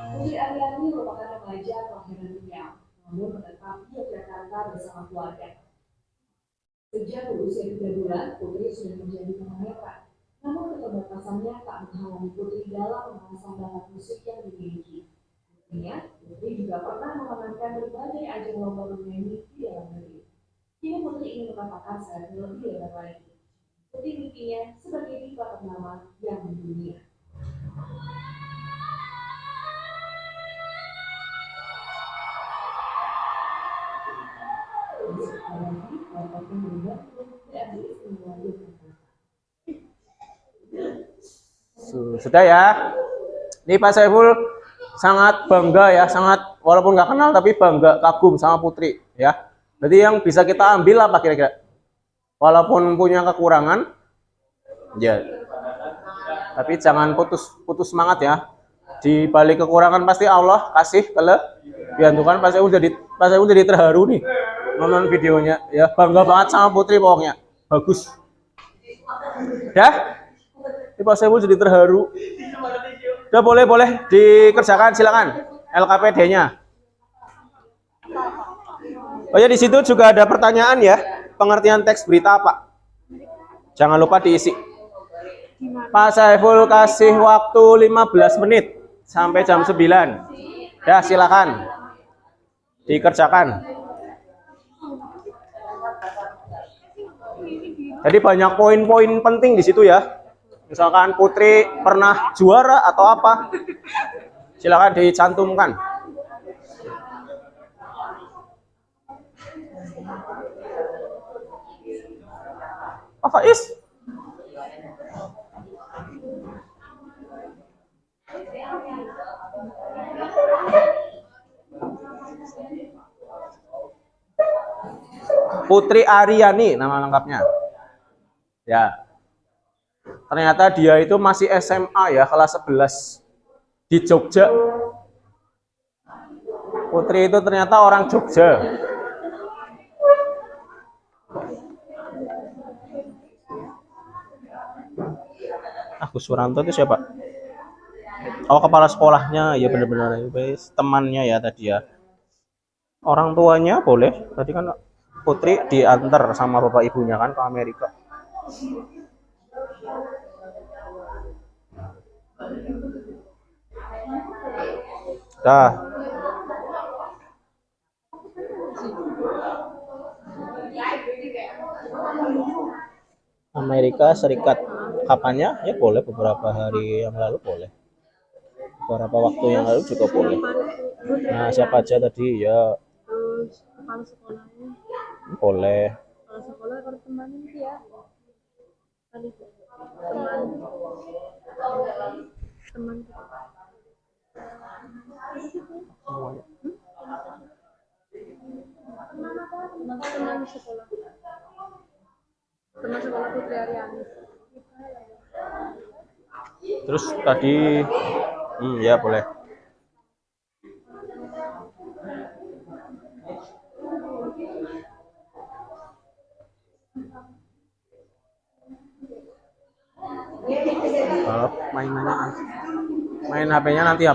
S3: Putri Aryani merupakan remaja kelahiran Riau, namun menetap di Yogyakarta bersama keluarga. Sejak berusia 3 bulan, Putri sudah menjadi tunanetra. Namun keterbatasannya tak menghalangi Putri dalam mengasah bakat musik yang dimiliki. Buktinya, Putri juga pernah memenangkan berbagai ajang lomba bernyanyi di dalam negeri. Kini Putri ingin mengatakan secara lebih lebar lagi. Putri mimpinya sebagai diva ternama yang mendunia.
S1: Sudah ya. Ini Pak Saiful sangat bangga ya, sangat walaupun nggak kenal tapi bangga, kagum sama Putri ya. Jadi yang bisa kita ambil apa kira-kira? Walaupun punya kekurangan, ya. Tapi jangan putus semangat ya. Di balik kekurangan pasti Allah kasih kelebihan. Tuhan Pak Saiful jadi terharu nih nonton videonya ya, bangga banget sama Putri pokoknya. Bagus. Ya? Ini Pak Saiful jadi terharu. Udah boleh dikerjakan, silakan LKPD-nya. Oh ya, di situ juga ada pertanyaan ya, pengertian teks berita apa? Jangan lupa diisi. Pak Saiful kasih waktu 15 menit sampai jam 9. Ya, silakan dikerjakan. Jadi banyak poin-poin penting di situ ya. Misalkan Putri pernah juara atau apa, silakan dicantumkan. Pak Faiz. Putri Aryani nama lengkapnya. Ya. Ternyata dia itu masih SMA ya, kelas 11 di Jogja. Putri itu ternyata orang Jogja. Agus Suranto itu siapa? Oh, kepala sekolahnya. Ya benar-benar temannya ya tadi ya. Orang tuanya boleh. Tadi kan Putri diantar sama bapak ibunya kan ke Amerika. Dah. Amerika Serikat kapannya? Ya boleh, beberapa hari yang lalu boleh. Beberapa waktu yang lalu juga boleh. Nah, siapa aja tadi ya?
S6: Kepala sekolahnya.
S1: Boleh.
S6: Kepala sekolah kalau teman itu ya. Tadi teman. Teman sekolah. Teman sekolah Putri Aryani.
S1: Terus tadi ya boleh. Mainannya nanti. Main HP-nya nanti ya.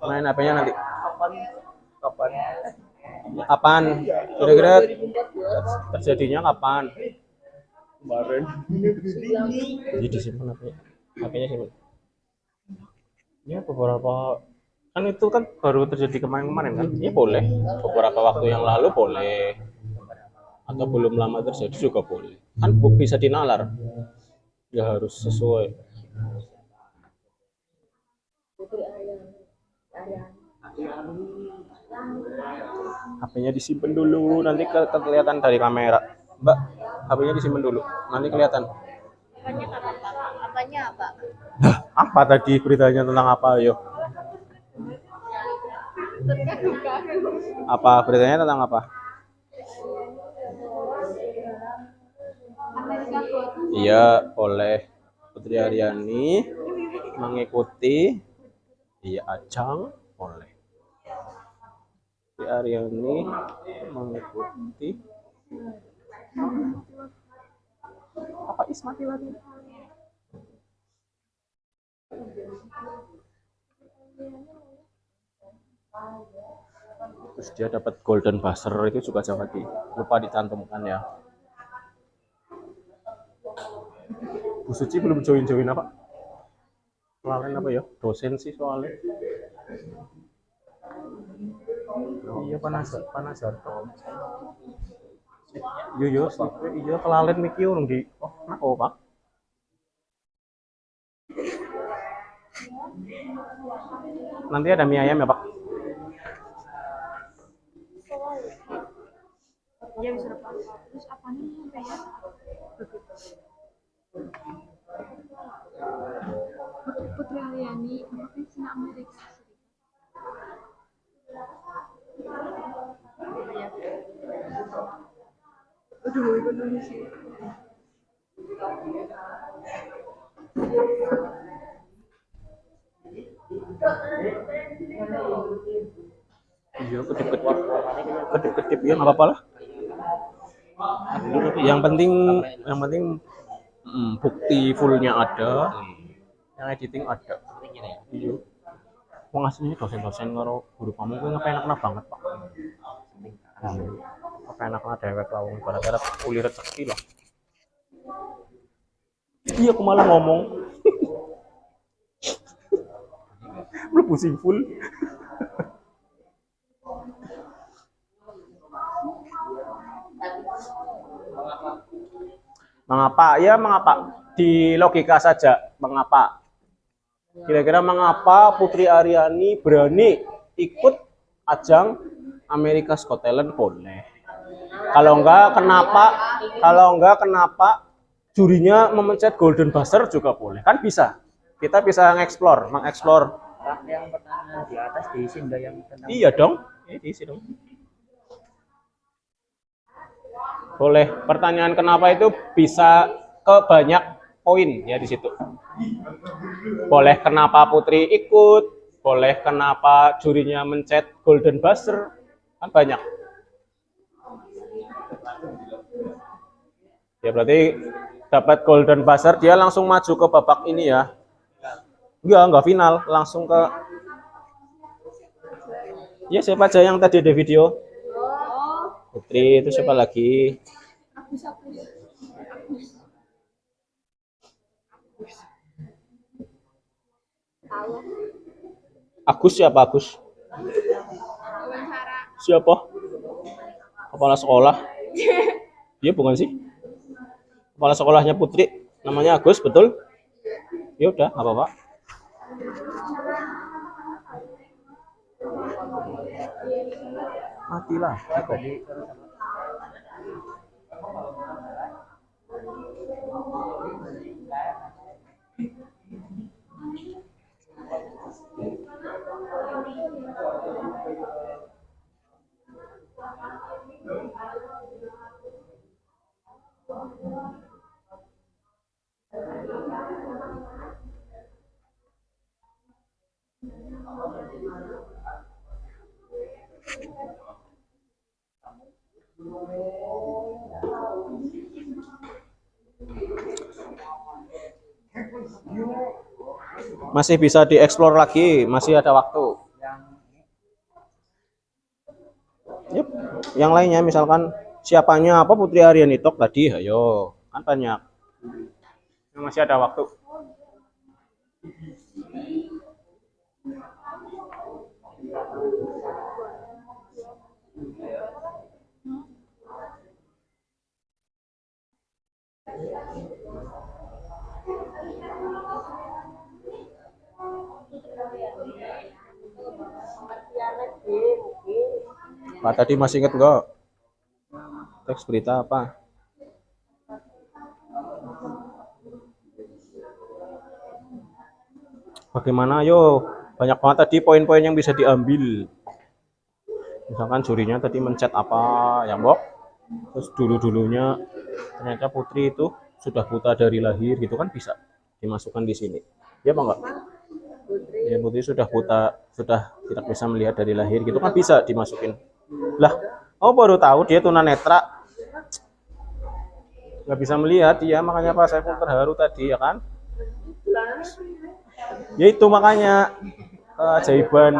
S1: Main HP-nya nanti. Kapan? Kapan? Kira-kira terjadinya kapan? Kemarin. Jadi disimpan HP-nya. HP-nya simpan. Ya beberapa kan itu kan baru terjadi kemarin-kemarin kan? Ya boleh. Beberapa waktu yang lalu boleh. Atau belum lama terjadi juga boleh. Kan bisa dinalar. Ya harus sesuai. HP-nya disimpan dulu, nanti kelihatan dari kamera. Mbak, HP-nya disimpan dulu, nanti kelihatan.
S6: Apanya apa?
S1: Apa tadi beritanya tentang apa, yo? Apa beritanya tentang apa? Iya, oleh Putri Aryani mengikuti ajang oleh Putri Aryani mengikuti apa Ismati lagi? Terus dia dapat golden buzzer itu juga jangan lupa dicantumkan ya. Bu Suci belum join apa? Soalnya apa ya? Dosen sih soalnya. Iya panas. Iya kelalen miki urung di. Oh, nak Pak. Nanti ada mie ayam ya, Pak?
S6: Ya bisa dapat. Terus apanya sampai ya? Putri Aryani, apa sih Amerika Serikat? Aduh, bener sih.
S1: Iya, kedip-kedip ya nggak apa-apa lah. Yang penting bukti fullnya ada, yang editing ada. Iya. Wong aslinya dosen-dosen karo guru kamu kuwi ngepenak banget, Pak. Ngepenak dewek lah wong gara-gara kuli rezeki lah. Iya, aku malah ngomong. Mlebu sing full. Mengapa? Ya mengapa? Di logika saja, mengapa? Kira-kira mengapa Putri Aryani berani ikut ajang America's Got Talent? Boleh. Kalau enggak kenapa jurinya memencet golden buzzer juga boleh. Kan bisa. Kita bisa mengeksplor.
S8: Yang pertanyaan di atas diisi enggak yang tentang
S1: Iya dong. Diisi dong. Boleh. Pertanyaan kenapa itu bisa ke banyak poin ya di situ. Boleh kenapa Putri ikut, boleh kenapa jurinya mencet golden buzzer, kan banyak. Ya berarti dapat golden buzzer dia langsung maju ke babak ini ya. Enggak final, langsung ke. Ya siapa aja yang tadi ada video? Putri, itu siapa lagi? Agus siapa Agus? Siapa? Kepala sekolah? Iya bukan sih? Kepala sekolahnya Putri, namanya Agus, betul? Ya udah, nggak apa-apa. Matilah. Masih bisa dieksplor lagi, masih ada waktu. Yep. Yang lainnya misalkan siapanya apa Putri Aryani Tok tadi, ayo kan banyak. Masih ada waktu. Pak tadi masih inget nggak? Teks berita apa? Bagaimana? Yo, banyak banget tadi poin-poin yang bisa diambil. Misalkan jurinya tadi mencet apa, ya Mbok? Terus dulu-dulunya ternyata Putri itu sudah buta dari lahir, gitu kan bisa dimasukkan di sini. Ya apa enggak? Ya Putri sudah buta, sudah tidak bisa melihat dari lahir, gitu kan bisa dimasukin. Lah, oh baru tahu dia tunanetra, nggak bisa melihat, ya makanya Pak Saiful terharu tadi ya kan? Ya itu makanya keajaiban.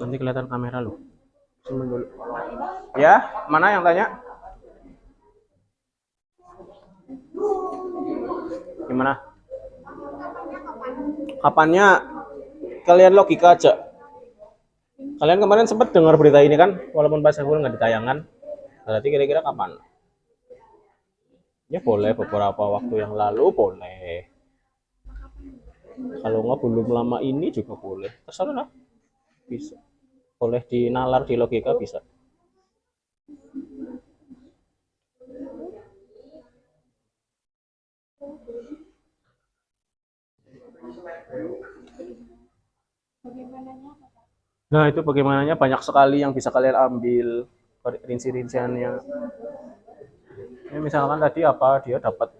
S1: Nanti kelihatan kamera loh. Dulu. Ya, mana yang tanya? Gimana? Kapannya? Kalian logika aja. Kalian kemarin sempat dengar berita ini kan? Walaupun Pak Saiful nggak ditayangkan. Berarti kira-kira kapan? Ya boleh beberapa waktu yang lalu boleh. Kalau nggak belum lama ini juga boleh. Terserah. Bisa. Boleh dinalar di logika bisa. Nah itu bagaimananya banyak sekali yang bisa kalian ambil rinci-rinciannya. Ya, misalkan tadi apa dia dapat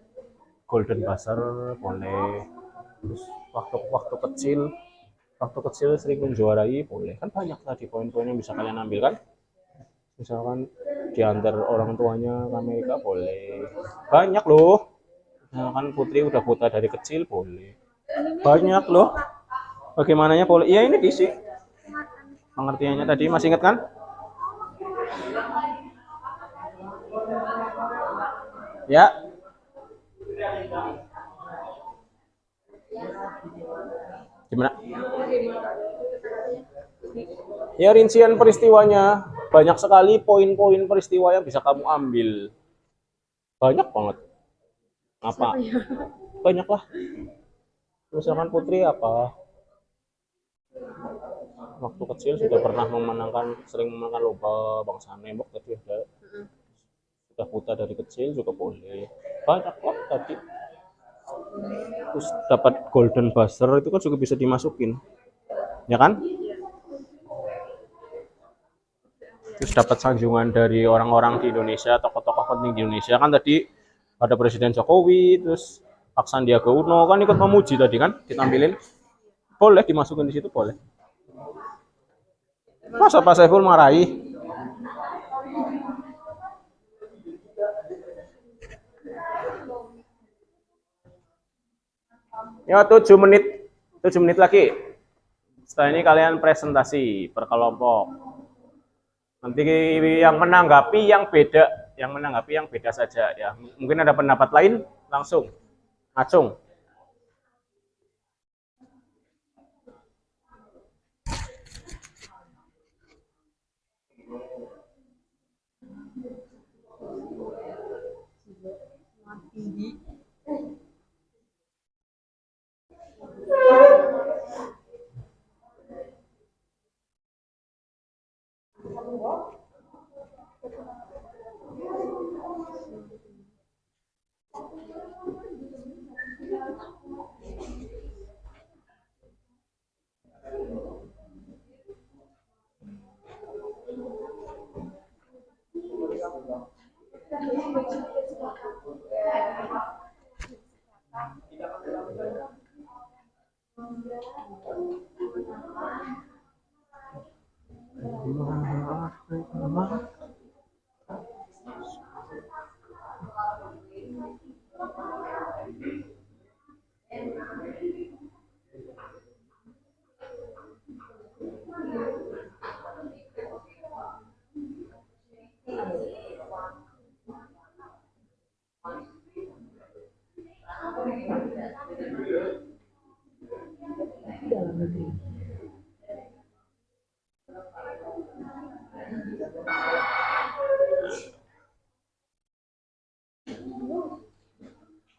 S1: golden buzzer boleh. Terus waktu kecil sering menjuarai boleh. Kan banyak tadi poin-poin yang bisa kalian ambil kan. Misalkan diantar orang tuanya ke Amerika boleh. Banyak loh. Misalkan Putri udah buta dari kecil boleh. Banyak loh. Bagaimananya boleh. Iya ini diisi. Pengertiannya tadi masih ingat kan? Ya. Gimana? Ya rincian peristiwanya banyak sekali poin-poin peristiwa yang bisa kamu ambil. Banyak banget. Apa? Banyak lah. Misalkan Putri apa? Waktu kecil sudah pernah sering memenangkan lomba bangsa nembok tadi ada. Sudah buta dari kecil juga boleh. Banyak kok tadi. Terus dapat golden buzzer itu kan juga bisa dimasukin. Ya kan? Terus dapat sanjungan dari orang-orang di Indonesia, tokoh-tokoh penting di Indonesia kan tadi ada Presiden Jokowi, terus Pak Sandiaga Uno kan ikut memuji tadi kan, ditampilin. Boleh dimasukin di situ boleh. Masa Pak Saiful marahi? Ya 7 menit lagi. Setelah ini kalian presentasi per kelompok. Nanti yang menanggapi yang beda saja ya. Mungkin ada pendapat lain langsung. Acung.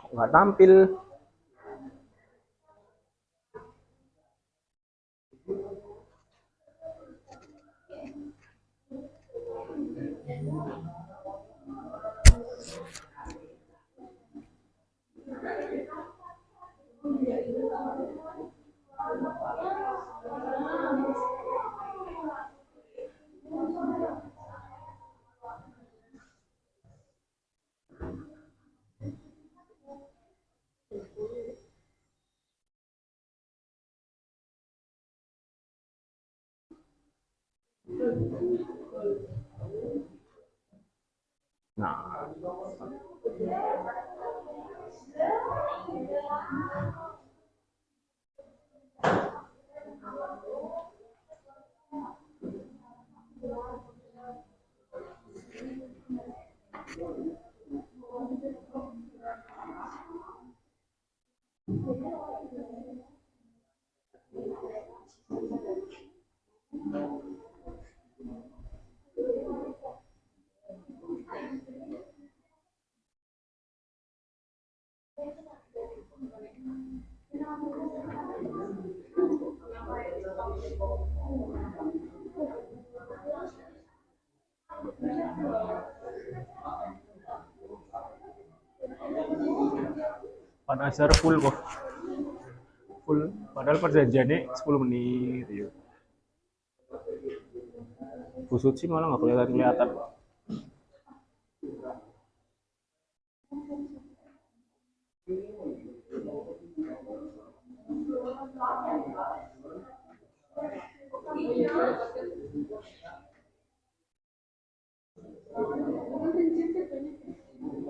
S1: Kok nggak tampil? Nah, pada ajar full kok. Full, padahal perjanjiannya 10 menit. Ya. Bu Suci malah nggak kelihatan.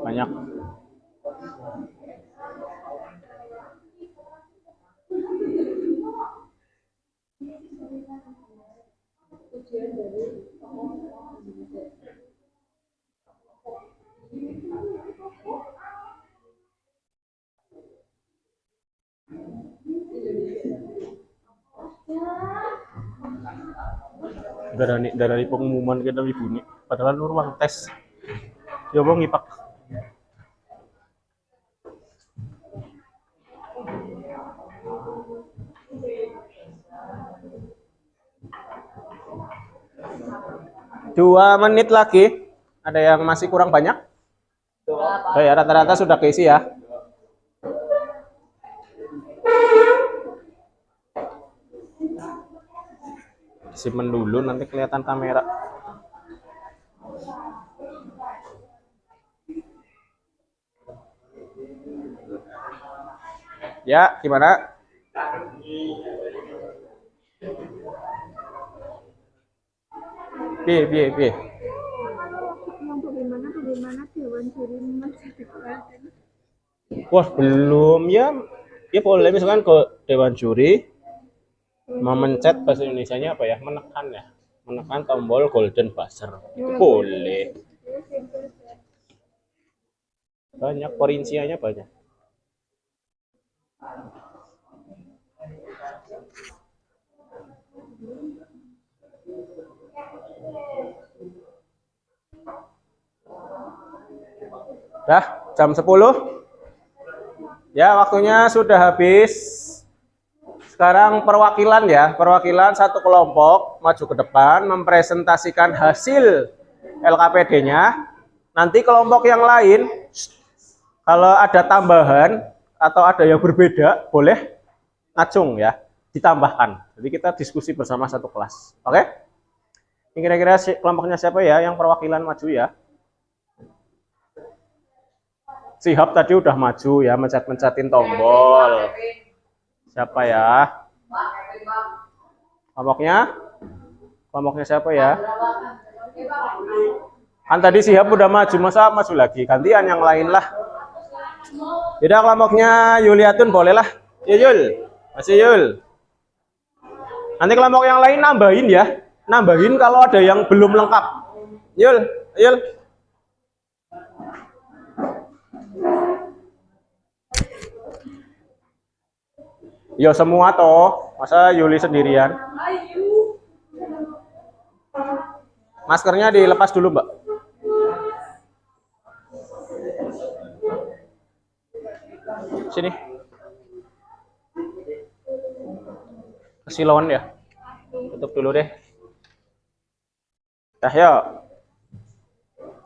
S1: Banyak. Dari pengumuman kita ibu nih, padahal lu ruang tes. Ya bang ngipak. Dua menit lagi. Ada yang masih kurang banyak? Oh ya, rata-rata sudah keisi ya. Simpen dulu nanti kelihatan kamera. Ya, gimana? Piye.
S6: Bagaimana Dewan Juri menjadikan?
S1: Wah, belum ya. Ya boleh misalkan ke Dewan Juri memencet bahasa Indonesianya apa ya? Menekan tombol golden buzzer. Boleh. Banyak perinciannya banyak. Dah, jam 10. Ya, waktunya sudah habis. Sekarang perwakilan ya, perwakilan satu kelompok maju ke depan mempresentasikan hasil LKPD-nya. Nanti kelompok yang lain kalau ada tambahan atau ada yang berbeda, boleh ngacung ya, ditambahkan. Jadi kita diskusi bersama satu kelas. Oke? Ini kira-kira kelompoknya siapa ya yang perwakilan maju ya? Sihab tadi udah maju ya, mencet-mencetin tombol. Siapa ya? Kelompoknya siapa ya? Kan tadi Sihab udah maju, masa maju lagi? Gantian yang lain lah. Tidak, kelompoknya Yuliatun boleh lah. Ya Yul, masih Yul. Nanti kelompok yang lain nambahin ya. Nambahin kalau ada yang belum lengkap. Yul, Yul. Yo semua toh, masa Yuli sendirian? Maskernya dilepas dulu, Mbak. Sini. Kesilauan ya. Tutup dulu deh. Dah yuk.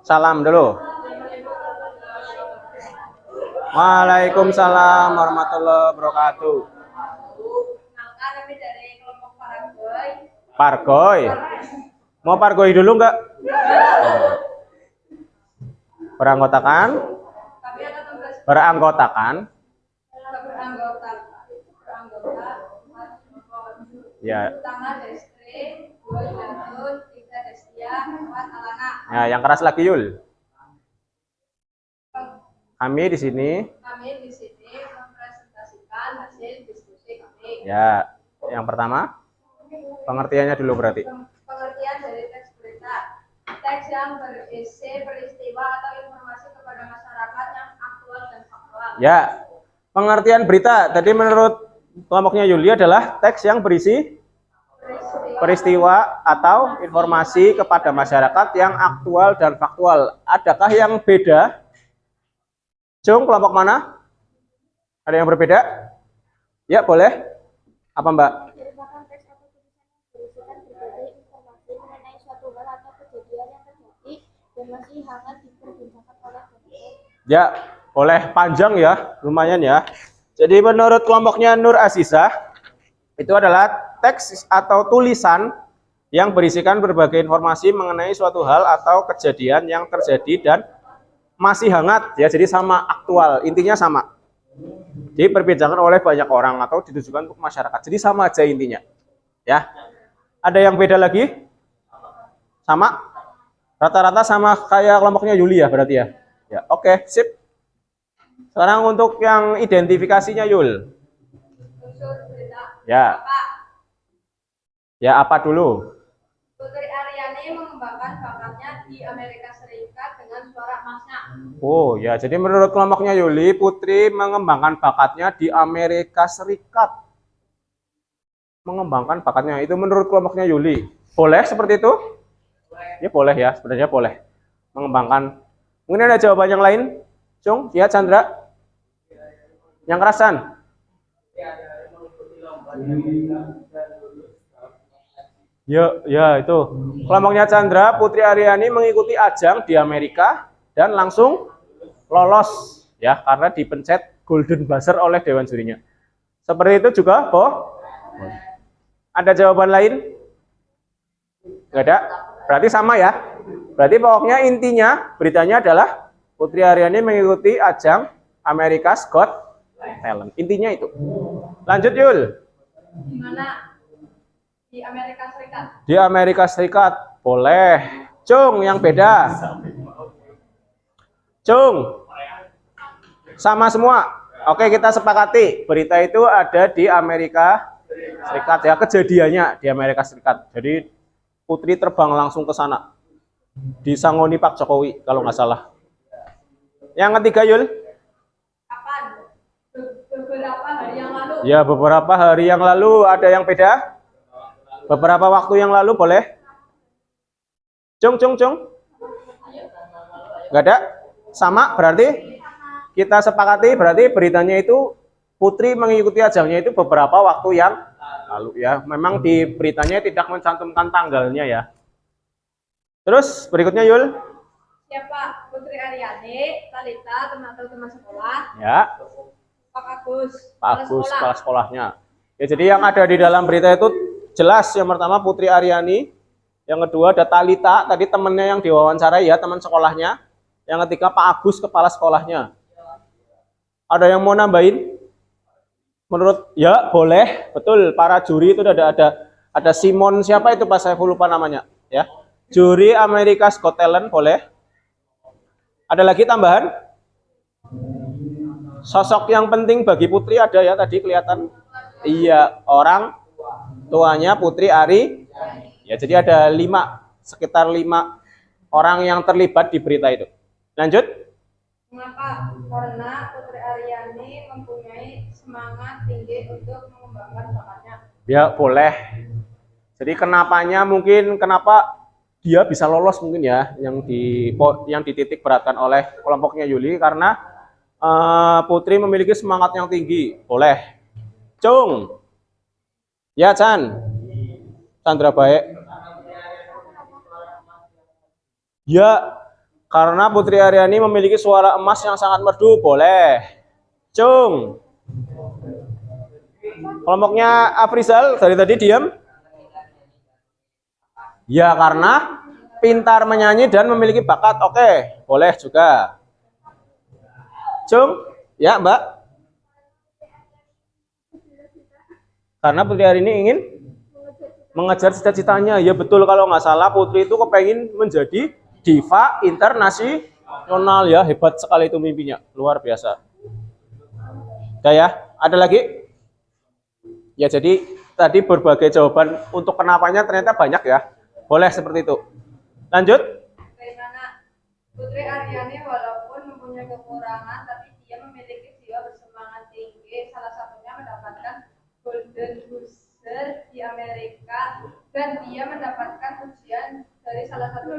S1: Salam dulu. Waalaikumsalam warahmatullahi wabarakatuh. Pargoy. Mau pargoy dulu enggak? Beranggotakan. Ya. Ya, yang keras lagi Yul. Kami di sini mempresentasikan hasil diskusi kami. Ya, yang pertama pengertiannya dulu berarti.
S6: Pengertian dari teks berita. Teks yang berisi peristiwa atau informasi kepada masyarakat yang aktual dan faktual.
S1: Ya, pengertian berita tadi menurut kelompoknya Yuli adalah teks yang berisi peristiwa atau informasi kepada masyarakat yang aktual dan faktual. Adakah yang beda? Cung, kelompok mana? Ada yang berbeda? Ya, boleh. Apa, Mbak?
S6: Merupakan teks atau tulisan yang berisikan berbagai informasi mengenai suatu hal atau kejadian yang terjadi dan masih hangat diperbincangkan oleh publik.
S1: Ya, boleh panjang ya, lumayan ya. Jadi menurut kelompoknya Nur Azizah, itu adalah teks atau tulisan yang berisikan berbagai informasi mengenai suatu hal atau kejadian yang terjadi dan masih hangat ya, jadi sama aktual, intinya sama. Diperbincangkan oleh banyak orang atau ditujukan untuk masyarakat. Jadi sama aja intinya. Ya. Ada yang beda lagi? Sama? Rata-rata sama kayak kelompoknya Yuli ya berarti ya. Ya, oke, sip. Sekarang untuk yang identifikasinya Yul. Ya. Ya, apa dulu?
S6: Putri Aryani mengembangkan bakatnya di Amerika Serikat dengan suara emasnya.
S1: Oh ya, jadi menurut kelompoknya Yuli, Putri mengembangkan bakatnya di Amerika Serikat. Mengembangkan bakatnya, itu menurut kelompoknya Yuli. Boleh seperti itu? Ya boleh ya, sebenarnya boleh. Mengembangkan. Mungkin ada jawaban yang lain? Cung, ya Chandra? Yang kerasan? Ya itu. Kelompoknya Chandra, Putri Aryani mengikuti ajang di Amerika dan langsung lolos ya karena dipencet golden buzzer oleh dewan jurinya. Seperti itu juga, Boh? Ada jawaban lain? Enggak ada? Berarti sama ya. Berarti pokoknya intinya beritanya adalah Putri Aryani mengikuti ajang America's Got Talent. Intinya itu. Lanjut Yul.
S6: Di mana? Di Amerika Serikat.
S1: Di Amerika Serikat. Boleh. Cung, yang beda. Cung. Sama semua. Oke, kita sepakati. Berita itu ada di Amerika Serikat ya. Kejadiannya di Amerika Serikat. Jadi Putri terbang langsung ke sana. Disangoni Pak Jokowi kalau nggak salah. Yang ketiga Yul.
S6: Kapan? Beberapa hari yang lalu.
S1: Ya, beberapa hari yang lalu. Ada yang beda? Beberapa waktu yang lalu boleh? Cung. Nggak ada? Sama berarti? Kita sepakati berarti beritanya itu Putri mengikuti ajangnya itu beberapa waktu yang lalu ya. Memang di beritanya tidak mencantumkan tanggalnya ya. Terus berikutnya Yul.
S6: Siapa? Putri Aryani, Talita, teman-teman sekolah.
S1: Ya. Pak Agus, kepala sekolahnya. Ya, jadi yang ada di dalam berita itu jelas, yang pertama Putri Aryani, yang kedua ada Talita, tadi temennya yang diwawancarai ya, teman sekolahnya. Yang ketiga Pak Agus, kepala sekolahnya. Ada yang mau nambahin? Menurut ya boleh, betul. Para juri itu ada Simon, siapa itu Pak, saya lupa namanya ya. Juri America's Got Talent, boleh. Ada lagi tambahan? Sosok yang penting bagi Putri ada ya, tadi kelihatan. Iya, orang tuanya Putri Ari. Ya, jadi ada sekitar 5 orang yang terlibat di berita itu. Lanjut.
S6: Mengapa? Karena Putri Aryani mempunyai semangat tinggi untuk mengembangkan bakatnya.
S1: Ya, boleh. Jadi kenapanya mungkin kenapa dia bisa lolos mungkin ya, yang dititik beratkan oleh kelompoknya Yuli, karena Putri memiliki semangat yang tinggi. Boleh. Cung. Ya, Chan. Chandra baik. Ya, karena Putri Aryani memiliki suara emas yang sangat merdu. Boleh. Cung. Kelompoknya Afrizal dari tadi diam. Ya, karena pintar menyanyi dan memiliki bakat. Oke, boleh juga. Cung. Ya, Mbak. Karena Putri Aryani ingin mengejar cita-citanya. Ya betul, kalau nggak salah Putri itu kepengen menjadi diva internasional ya. Hebat sekali itu mimpinya, luar biasa. Udah ya, ada lagi? Ya, jadi tadi berbagai jawaban untuk kenapanya ternyata banyak ya. Boleh seperti itu. Lanjut.
S6: Bagaimana? Putri Aryani walaupun mempunyai kekurangan, tapi dia memiliki jiwa bersemangat tinggi. Salah satunya mendapatkan Golden Buzzer di Amerika, dan dia mendapatkan pujian dari salah satu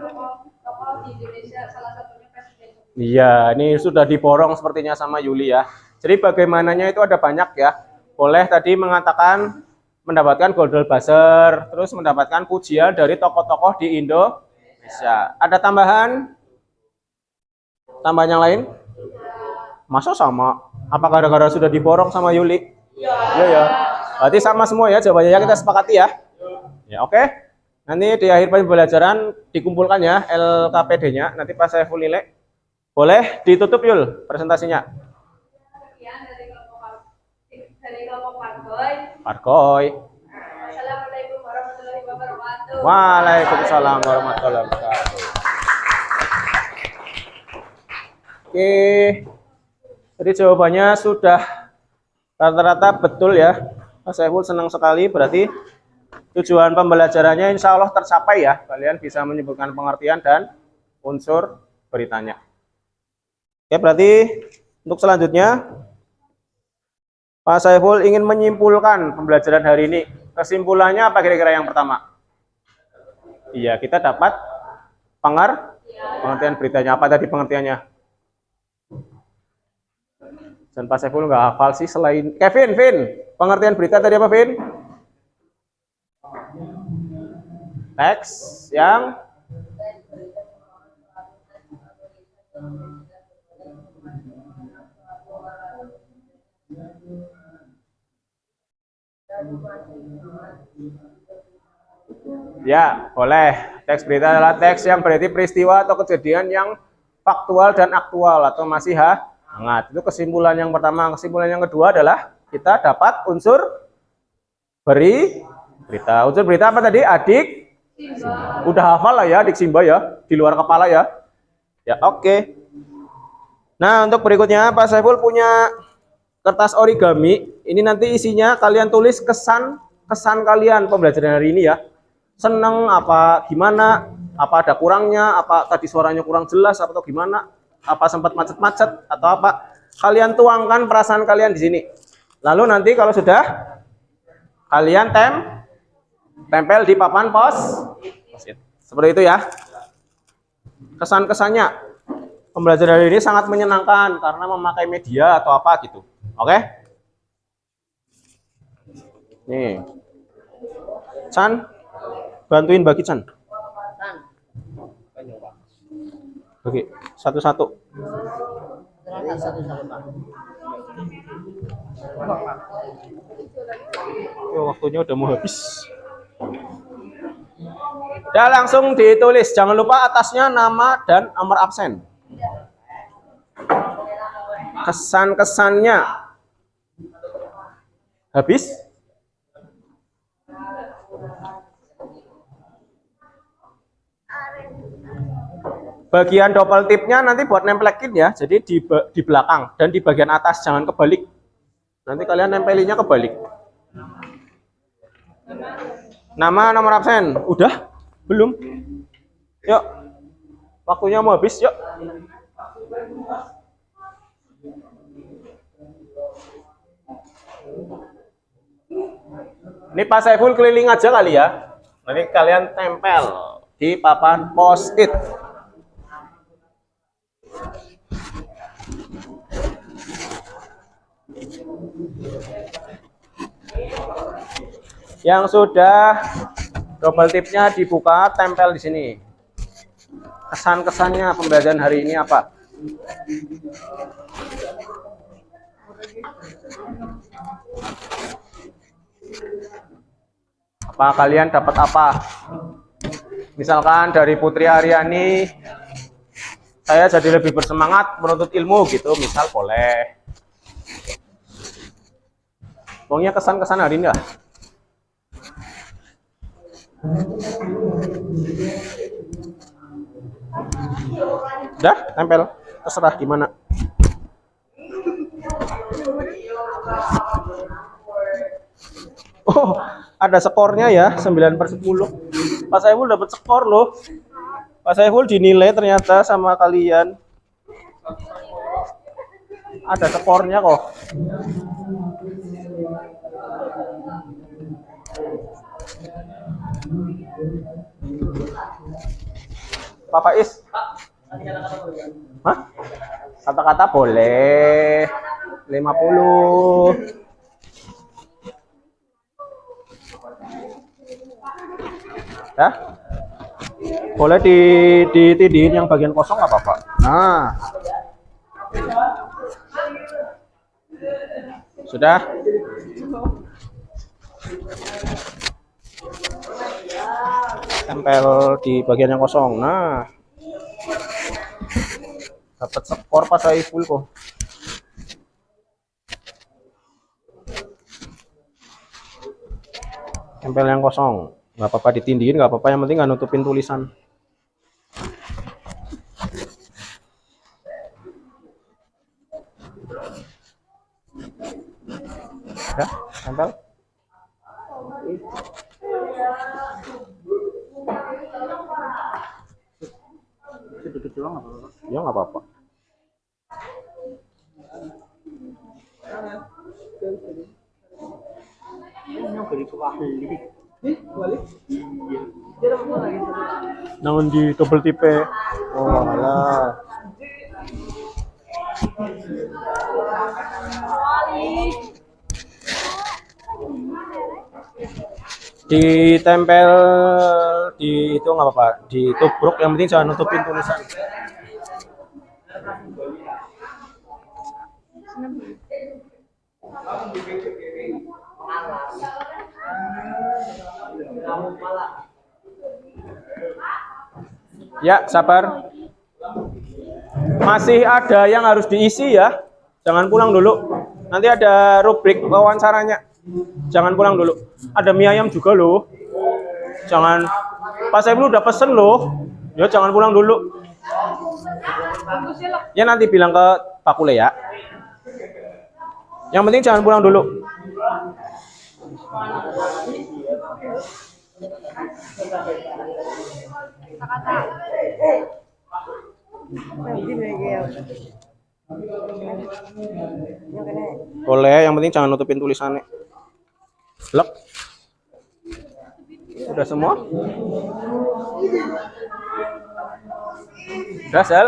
S6: tokoh di Indonesia, salah satunya Presiden.
S1: Iya, ini sudah diborong sepertinya sama Yuli ya. Jadi bagaimananya itu ada banyak ya. Boleh tadi mengatakan mendapatkan Golden Buzzer, terus mendapatkan pujian dari tokoh-tokoh di Indonesia. Ada tambahan? Tambahan yang lain? Masa sama? Apa gara-gara sudah diborong sama Yuli? Iya ya. Berarti sama semua ya jawabannya, ya, kita sepakati ya. Ya, oke. Nanti di akhir pembelajaran dikumpulkan ya LKPD-nya, nanti pas saya full nilai. Boleh ditutup Yul presentasinya.
S6: Sekian dari kelompok Pargoy.
S1: Pargoy.
S6: Assalamualaikum warahmatullahi wabarakatuh.
S1: Waalaikumsalam warahmatullahi wabarakatuh. Oke. Jadi jawabannya sudah rata-rata betul ya. Mas Saiful senang sekali, berarti tujuan pembelajarannya insya Allah tercapai ya. Kalian bisa menyebutkan pengertian dan unsur beritanya. Oke, berarti untuk selanjutnya Pak Saiful ingin menyimpulkan pembelajaran hari ini. Kesimpulannya apa kira-kira yang pertama? Iya, kita dapat pengertian beritanya. Apa tadi pengertiannya? Dan Pak Saiful nggak hafal sih selain Kevin, Vin. Pengertian berita tadi apa, Vin? Teks yang ya, boleh. Teks berita adalah teks yang berarti peristiwa atau kejadian yang faktual dan aktual atau masih hangat. Itu kesimpulan yang pertama. Kesimpulan yang kedua adalah kita dapat unsur berita. Unsur berita apa tadi? Adik Simba. Udah hafal lah ya, adik Simba ya, di luar kepala ya. Ya, oke. Nah, untuk berikutnya Pak Saiful punya kertas origami. Ini nanti isinya kalian tulis kesan kalian pembelajaran hari ini ya. Seneng apa gimana? Apa ada kurangnya? Apa tadi suaranya kurang jelas atau gimana? Apa sempat macet-macet atau apa? Kalian tuangkan perasaan kalian di sini. Lalu nanti kalau sudah kalian tempel di papan post-it. Seperti itu ya. Kesan-kesannya pembelajaran hari ini sangat menyenangkan karena memakai media atau apa gitu. Oke? Nih. Chan, bantuin bagi Chan. Oke, satu-satu.
S5: Satu-satu, Pak.
S1: Oh, waktunya udah mau habis. Udah langsung ditulis. Jangan lupa atasnya nama dan nomor absen. Kesan-kesannya. Habis? Bagian double tipnya nanti buat nempelin ya. Jadi di belakang dan di bagian atas, jangan kebalik. Nanti kalian nempelinnya kebalik. Nama, nomor absen. Udah? Belum? Yuk. Waktunya mau habis, yuk. Ini Pak Saiful keliling aja kali ya. Nanti kalian tempel di papan post-it. Yang sudah double tipnya dibuka, tempel di sini. Kesan-kesannya pembelajaran hari ini apa? Apa kalian dapat apa? Misalkan dari Putri Aryani, saya jadi lebih bersemangat menuntut ilmu gitu, misal boleh. Pokoknya kesan-kesan hari ini lah. Udah, tempel. Terserah gimana. Oh, ada skornya ya, 9/10. Pak Saiful dapat skor loh. Pak Saiful dinilai ternyata sama kalian. Ada skornya kok. Pak Faiz. Hah? Kata-kata boleh. 50. Ya, boleh ditidiin yang bagian kosong nggak apa-apa. Nah, sudah. Tempel di bagian yang kosong. Nah, dapat skor Pak Saiful kok. Tempel yang kosong. Nggak apa-apa ditindihin, nggak apa-apa, yang penting nggak nutupin tulisan. Ya, tempel. Ya nggak apa-apa. Namun di double tipe. Oh alah. Ditempel di itu nggak apa-apa, ditubruk, yang penting jangan nutupin tulisan. Ya, sabar. Masih ada yang harus diisi ya. Jangan pulang dulu. Nanti ada rubrik wawancaranya. Jangan pulang dulu. Ada mie ayam juga loh. Jangan. Pak Saiful udah pesen loh. Ya jangan pulang dulu. Ya nanti bilang ke Pak Kule ya. Yang penting jangan pulang dulu. Boleh, yang penting jangan nutupin tulisannya. Lek. Udah semua? Udah, Sel?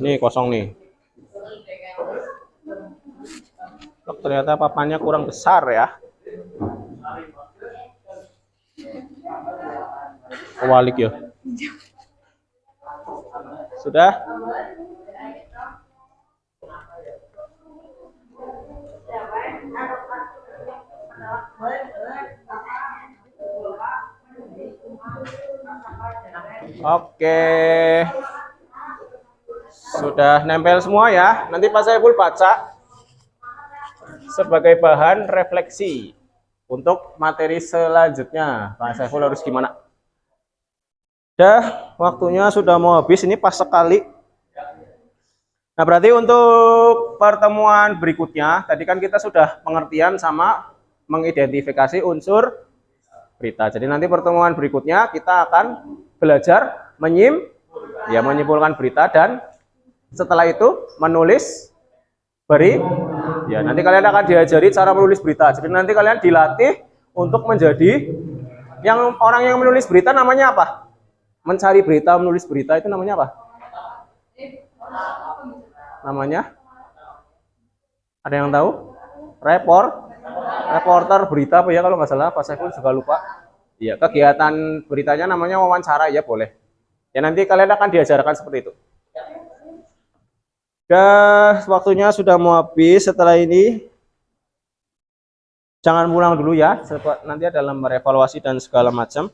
S1: Nih kosong nih. Oh, ternyata papannya kurang besar ya. Kewalik ya. Sudah? Oke. Sudah nempel semua ya. Nanti Pak Saiful baca sebagai bahan refleksi untuk materi selanjutnya. Pak Saiful harus gimana? Udah, waktunya sudah mau habis. Ini pas sekali. Nah, berarti untuk pertemuan berikutnya, tadi kan kita sudah pengertian sama mengidentifikasi unsur berita. Jadi nanti pertemuan berikutnya kita akan belajar menyimpulkan berita, dan setelah itu menulis ya nanti kalian akan diajari cara menulis berita. Jadi nanti kalian dilatih untuk menjadi orang yang menulis berita. Namanya apa? Mencari berita, menulis berita itu namanya apa? Namanya? Ada yang tahu? Reporter berita apa ya kalau nggak salah? Pak Saiful juga lupa. Iya, kegiatan beritanya namanya wawancara ya, boleh. Ya nanti kalian akan diajarkan seperti itu. Waktunya sudah mau habis. Setelah ini jangan pulang dulu ya. Nanti ada lembar evaluasi dan segala macam.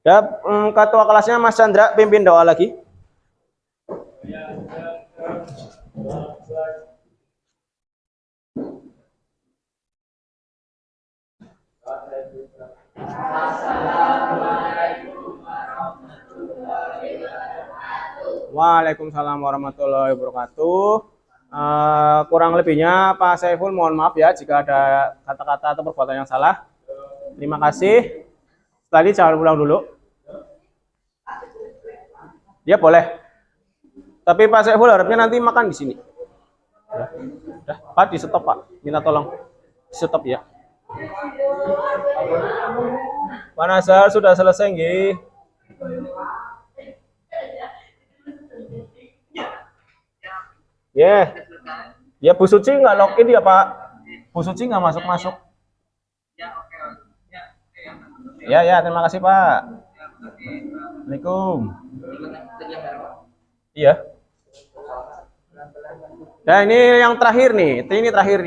S1: Ya, ketua kelasnya Mas Chandra pimpin doa lagi. Waalaikumsalam warahmatullahi wabarakatuh. Kurang lebihnya Pak Saiful mohon maaf ya jika ada kata-kata atau perbuatan yang salah. Terima kasih. Tadi jangan pulang dulu. Ya boleh. Tapi Pak Saiful harapnya nanti makan di sini. Ya. Udah, Pak di stop Pak. Minta tolong di stop ya. Pak Nazar sudah selesai nggih. Ya Bu Suci nggak login ya Pak. Bu Suci nggak masuk. Ya, terima kasih Pak. Assalamualaikum. Iya. Nah ini yang terakhir nih. Ini terakhir nih.